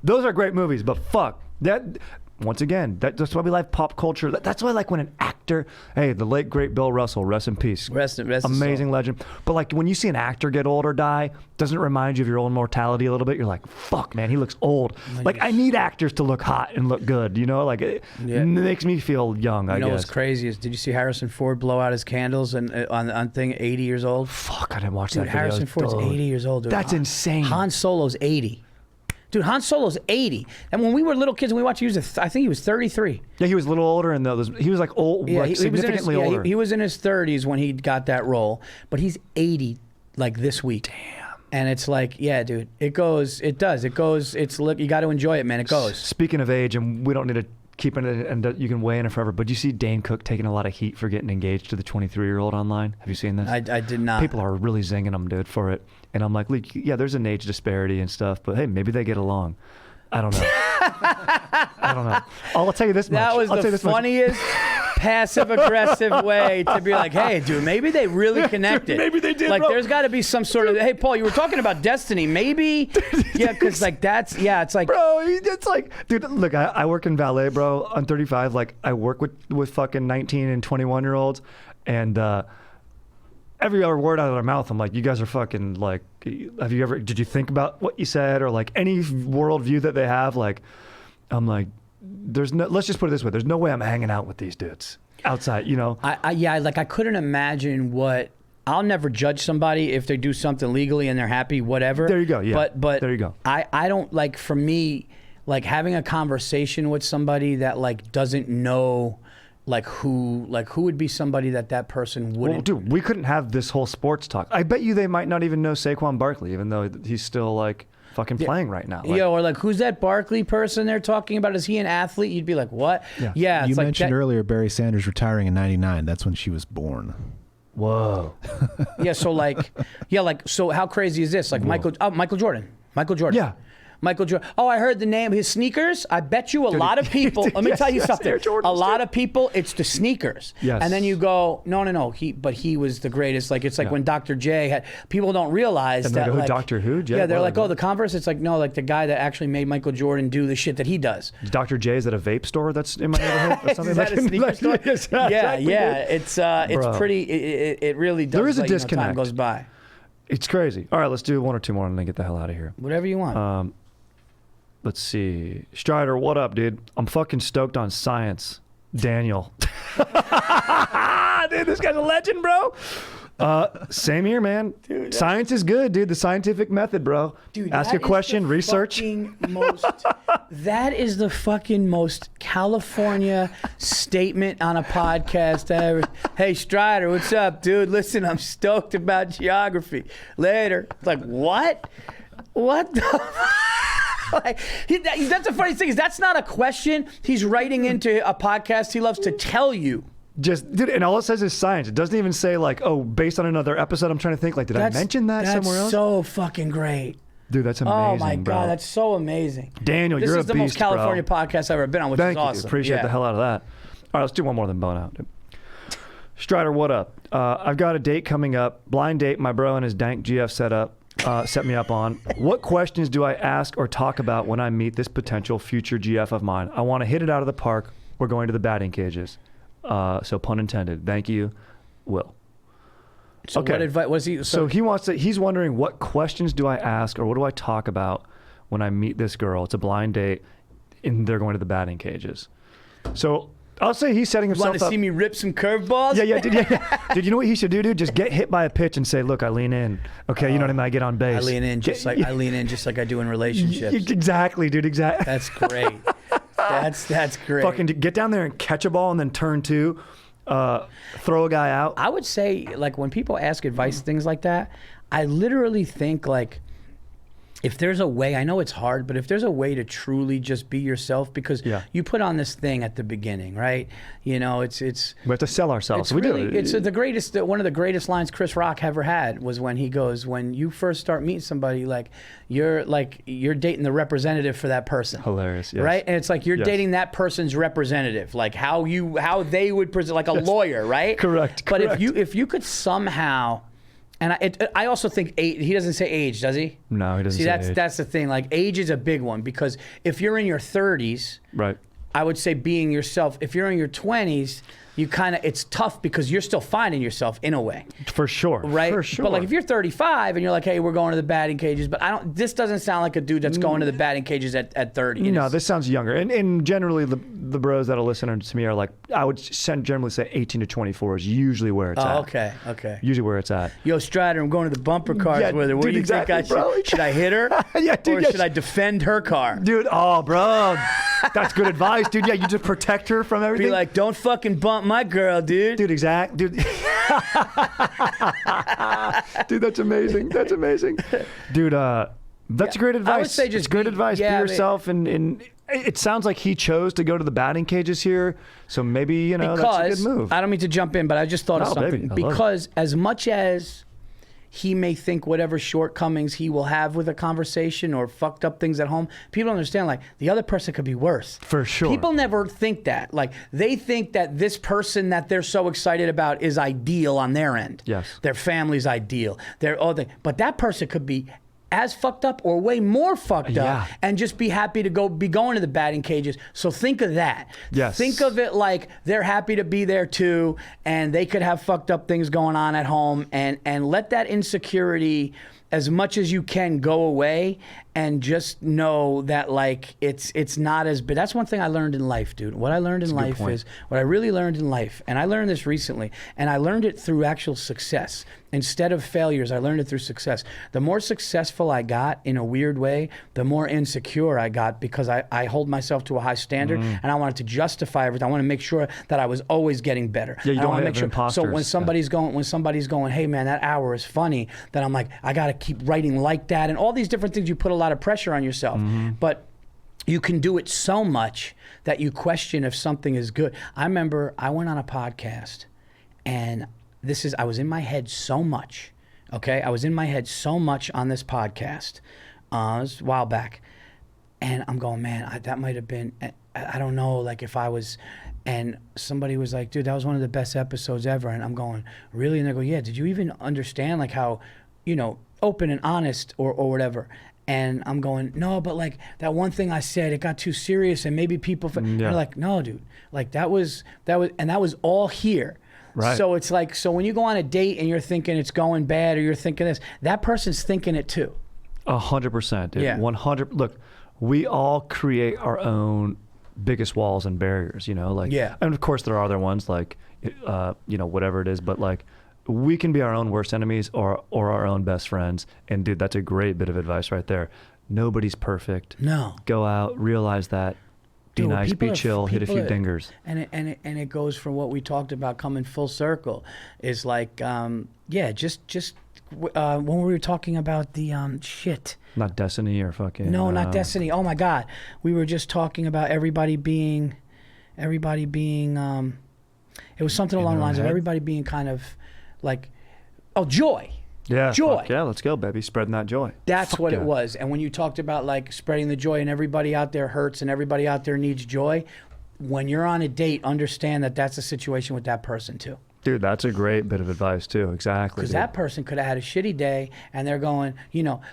Those are great movies, but fuck. Once again, that's why we like pop culture. That's why I like when an actor, hey, the late great Bill Russell, rest in peace. Rest amazing legend. But like when you see an actor get old or die, doesn't it remind you of your own mortality a little bit? You're like, fuck, man, he looks old. Like I need actors to look hot and look good, you know? Like it makes me feel young, I guess. You know what's crazy is, did you see Harrison Ford blow out his candles on thing 80 years old? Fuck, I didn't watch Dude, that video. Harrison Ford's 80 years old, dude. That's insane. Han Solo's 80. Dude, Han Solo's 80. And when we were little kids and we watched, I think he was 33. Yeah, he was a little older, and he was like old, like significantly older. He was in his 30s when he got that role, but he's 80 like this week. Damn. And it's like, yeah, dude, you got to enjoy it, man. It goes. Speaking of age, and we don't need to keep it, and you can weigh in it forever, but you see Dane Cook taking a lot of heat for getting engaged to the 23-year-old online? Have you seen this? I did not. People are really zinging him, dude, for it. And I'm like, yeah, there's an age disparity and stuff, but hey, maybe they get along. I don't know. I don't know. I'll tell you this much. That was the funniest passive-aggressive way to be like, hey, dude, maybe they really connected. Maybe they did, Like, bro. there's got to be some sort of, hey, Paul, you were talking about destiny. Maybe, yeah, because, like, it's like. Bro, it's like, dude, look, I work in valet, bro. I'm 35. Like, I work with fucking 19 and 21-year-olds, and every other word out of their mouth, I'm like, you guys are fucking, like, did you think about what you said, or like any worldview that they have? Like, I'm like, let's just put it this way, there's no way I'm hanging out with these dudes outside, you know? I couldn't imagine I'll never judge somebody if they do something legally and they're happy, whatever. There you go, yeah. But there you go. I don't, like, for me, like, having a conversation with somebody that, like, doesn't know, like, who would be somebody that person wouldn't. Well, dude, we couldn't have this whole sports talk. I bet you they might not even know Saquon Barkley, even though he's still, like, fucking playing right now. Like, or like, who's that Barkley person they're talking about? Is he an athlete? You'd be like, what? Yeah, you mentioned earlier Barry Sanders retiring in '99. That's when she was born. Whoa. So how crazy is this? Like, Michael Jordan. Yeah. Michael Jordan. Oh, I heard the name. His sneakers. I bet you a lot of people. Let me tell you something. A lot of people, it's the sneakers. Yes. And then you go, no. He was the greatest. Like, it's like when Dr. J had. People don't realize and that. Like, like, Dr. Who? Jay? Yeah, they're like, oh, the Converse. It's like, no, like the guy that actually made Michael Jordan do the shit that he does. Dr. J, is that a vape store that's in my neighborhood? Or something? Is that a sneaker store? Yeah. It's Bro. pretty. It really does. There is a let disconnect. You know, time goes by. It's crazy. All right, let's do one or two more and then get the hell out of here. Whatever you want. Let's see. Strider, what up, dude? I'm fucking stoked on science. Daniel. Dude, this guy's a legend, bro. Same here, man. Dude, science is good, dude. The scientific method, bro. Dude, ask a question, research. That is the fucking most California statement on a podcast ever. Hey, Strider, what's up, dude? Listen, I'm stoked about geography. Later. It's like, what? What the like, that's the funny thing is that's not a question he's writing into a podcast he loves to tell you. Just, dude, and all it says is science. It doesn't even say like, oh, based on another episode. I'm trying to think like, did I mention that somewhere else? That's so fucking great. Dude, that's amazing, oh my bro. God, that's so amazing. Daniel, you're a beast, This is the most California bro. podcast I've ever been on, which Thank is you, awesome. Dude. Appreciate the hell out of that. All right, let's do one more than bone out, dude. Strider, what up? I've got a date coming up. Blind date my bro and his dank GF set me up on. What questions do I ask or talk about when I meet this potential future GF of mine? I want to hit it out of the park. We're going to the batting cages. So pun intended. Thank you, Will. So okay. What advice was he? So he's wondering what questions do I ask or what do I talk about when I meet this girl? It's a blind date and they're going to the batting cages. So I'll say he's setting himself up. Want to see me rip some curveballs? Yeah. Dude, you know what he should do, dude? Just get hit by a pitch and say, look, I lean in. Okay, you know what I mean? I get on base. I lean in just like I do in relationships. Exactly, dude, exactly. That's great. That's great. Fucking get down there and catch a ball and then turn two, throw a guy out. I would say, like, when people ask advice, things like that, I literally think, like, if there's a way, I know it's hard, but if there's a way to truly just be yourself, because you put on this thing at the beginning, right? You know, it's we have to sell ourselves. It's really, it's the greatest, one of the greatest lines Chris Rock ever had was when he goes, when you first start meeting somebody, you're dating the representative for that person. Hilarious, yes. Right? And it's like you're dating that person's representative, like how they would present, like a lawyer, right? Correct. But if you could somehow. And I also think he doesn't say age, does he? No, he doesn't say age. That's the thing. Like, age is a big one, because if you're in your 30s, right, I would say being yourself. If you're in your 20s, it's tough because you're still finding yourself in a way. For sure. Right? For sure. But like if you're 35 and you're like, hey, we're going to the batting cages, but this doesn't sound like a dude that's going to the batting cages at 30. No, this sounds younger. And generally the bros that'll listen to me are like, I would generally say 18 to 24 is usually where it's at. Okay. Usually where it's at. Yo, Strider, I'm going to the bumper cars with her. What do you think I should? Should I hit her? Yeah, dude, or should I defend her car? Dude, bro. That's good advice, dude. Yeah, you just protect her from everything. Be like, don't fucking bump my girl, dude. Dude, Dude, that's amazing. That's amazing. Dude, that's great advice. I would say just great advice. Be yourself, and it sounds like he chose to go to the batting cages here, so maybe, that's a good move. I don't mean to jump in, but I just thought of something. Because as much as he may think whatever shortcomings he will have with a conversation or fucked up things at home, people don't understand, like, the other person could be worse. For sure. People never think that. Like, they think that this person that they're so excited about is ideal on their end. Yes. Their family's ideal. But that person could be as fucked up or way more fucked up and just be happy to be going to the batting cages. So think of that. Yes. Think of it like they're happy to be there too, and they could have fucked up things going on at home, and let that insecurity as much as you can go away, and just know that, like, it's not as bad. That's one thing I learned in life, dude. What I learned in life is, what I really learned in life, and I learned this recently, and I learned it through actual success. Instead of failures, I learned it through success. The more successful I got, in a weird way, the more insecure I got, because I hold myself to a high standard, and I wanted to justify everything. I want to make sure that I was always getting better. Yeah, you don't want to make sure. So when somebody's going, hey man, that hour is funny, then I'm like, I got to keep writing like that, and all these different things. You put a lot of pressure on yourself, but you can do it so much that you question if something is good. I remember I went on a podcast, and I was in my head so much. Okay, I was in my head so much on this podcast. It was a while back, and I'm going, man, that might have been. I don't know, like, if I was. And somebody was like, dude, that was one of the best episodes ever. And I'm going, really? And they go, yeah. Did you even understand, like, how, open and honest or whatever? And I'm going, no, but like that one thing I said, it got too serious, and maybe people. And they're like, no, dude, like that was all here. Right. So it's like, so when you go on a date and you're thinking it's going bad, or you're thinking this, that person's thinking it too. 100%, dude. Yeah. 100. Look, we all create our own biggest walls and barriers, like, and of course there are other ones, like, whatever it is, but like, we can be our own worst enemies or our own best friends. And dude, that's a great bit of advice right there. Nobody's perfect. No. Go out, realize that. Be nice, be chill, hit a few dingers. And it goes from what we talked about coming full circle. Is like, when we were talking about the shit. Not Destiny or fucking. No, not Destiny. Oh my God, we were just talking about everybody being. It was something along the lines of everybody being kind of like, joy. Yeah, joy. Yeah, let's go, baby. Spreading that joy. That's what it was. And when you talked about like spreading the joy, and everybody out there hurts and everybody out there needs joy, when you're on a date, understand that that's a situation with that person too. Dude, that's a great bit of advice too. Exactly. Because that person could have had a shitty day, and they're going,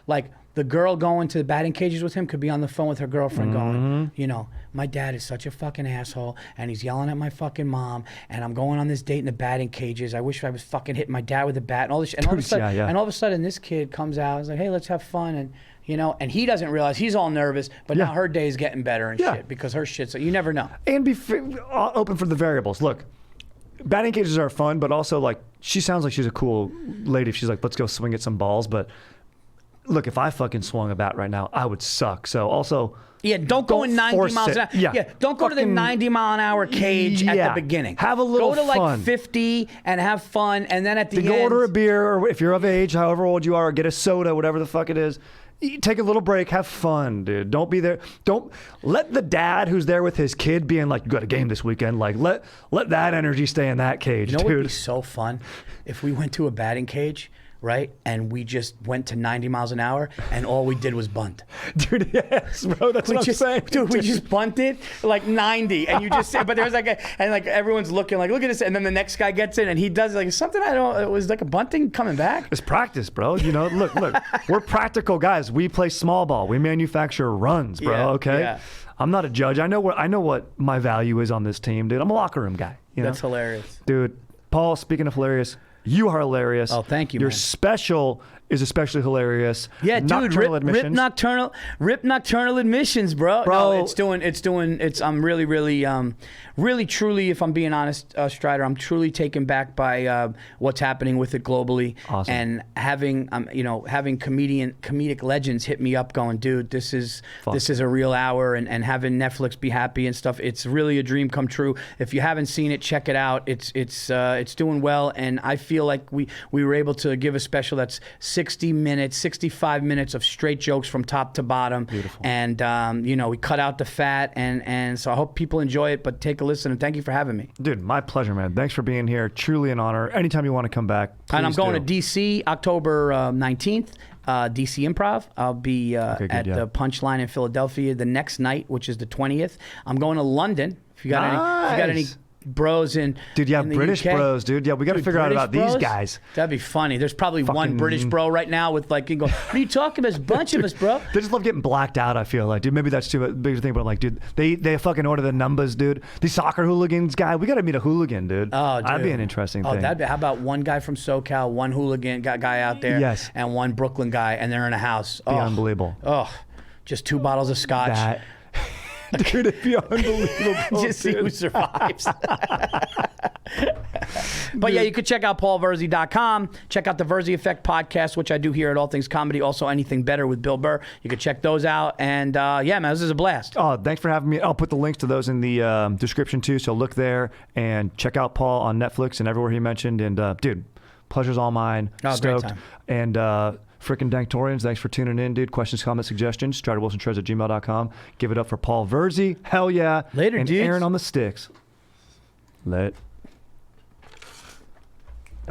like the girl going to the batting cages with him could be on the phone with her girlfriend going, my dad is such a fucking asshole, and he's yelling at my fucking mom, and I'm going on this date in the batting cages. I wish I was fucking hitting my dad with a bat and all this shit. And all of a sudden, this kid comes out and is like, hey, let's have fun. And and he doesn't realize, he's all nervous, but now her day's getting better and shit, because her shit's, you never know. And be open for the variables. Look, batting cages are fun, but also, like, she sounds like she's a cool lady if she's like, let's go swing at some balls, but look, if I fucking swung a bat right now, I would suck. So also. Yeah, don't go in 90 force miles it. an hour. Yeah. Don't go to the 90-mile-an-hour cage at the beginning. Have a little fun. Go to like fun. 50 and have fun, and then at the end. Go order a beer, or if you're of age, however old you are, or get a soda, whatever the fuck it is. Take a little break, have fun, dude. Don't be there. Don't let the dad who's there with his kid being like, you got a game this weekend. Like, let that energy stay in that cage, You know dude. what would be so fun? If we went to a batting cage, right? And we just went to 90 miles an hour and all we did was bunt. Dude, yes, bro. That's what I'm saying. Dude, we just bunted like 90 and you just but there's like and like everyone's looking like, look at this. And then the next guy gets in and he does like something it was like a bunting coming back. It's practice, bro. You know, look, we're practical guys. We play small ball. We manufacture runs, bro. Yeah, okay. yeah. I'm not a judge. I know what my value is on this team, dude. I'm a locker room guy. You know? That's hilarious. Dude, Paul, speaking of hilarious, you are hilarious. Oh, thank you, Your man. special is especially hilarious. Yeah, dude, Nocturnal rip admissions. Nocturnal admissions, bro. Bro. No, I'm really truly, if I'm being honest, Strider, I'm truly taken back by what's happening with it globally. Awesome. And having comedic legends hit me up going, dude, this is a real hour, and having Netflix be happy and stuff. It's really a dream come true. If you haven't seen it, check it out. It's doing well, and I feel like we were able to give a special that's 65 minutes of straight jokes from top to bottom. Beautiful. And we cut out the fat, and so I hope people enjoy it. But take a listen, and thank you for having me. Dude, my pleasure, man. Thanks for being here. Truly an honor. Anytime you want to come back, And I'm please going do. to DC October 19th. DC Improv. I'll be at the Punchline in Philadelphia the next night, which is the 20th. I'm going to London. If you got any bros in Dude, yeah, in the British UK. bros, dude. Yeah, we got to figure out British about these bros? guys. That'd be funny. There's probably one Fucking- British bro right now with like, you go, what are you talking about? There's a bunch of us, bro. They just love getting blacked out, I feel like. Dude, maybe that's too big a thing, but like, dude, they fucking order the numbers, dude. These soccer hooligans guy, we got to meet a hooligan, dude. Oh, dude. That'd be an interesting thing. How about one guy from SoCal, one hooligan guy out there, Yes. and one Brooklyn guy, and they're in a house. Be unbelievable. Oh, just 2 bottles of scotch. That. Dude, it'd be unbelievable. Just see dude. who survives. But yeah, you could check out paulvirzi.com. Check out the Virzi Effect podcast, which I do here at All Things Comedy. Also, Anything Better with Bill Burr. You could check those out. And yeah, man, this is a blast. Oh, thanks for having me. I'll put the links to those in the description too. So look there and check out Paul on Netflix and everywhere he mentioned. And dude, pleasure's all mine. Oh, Stoked. great time. And frickin' Danktorians, thanks for tuning in, dude. Questions, comments, suggestions, StriderWilsonShreds@gmail.com. Give it up for Paul Virzi. Hell yeah. Later, and dudes. Aaron on the sticks. Let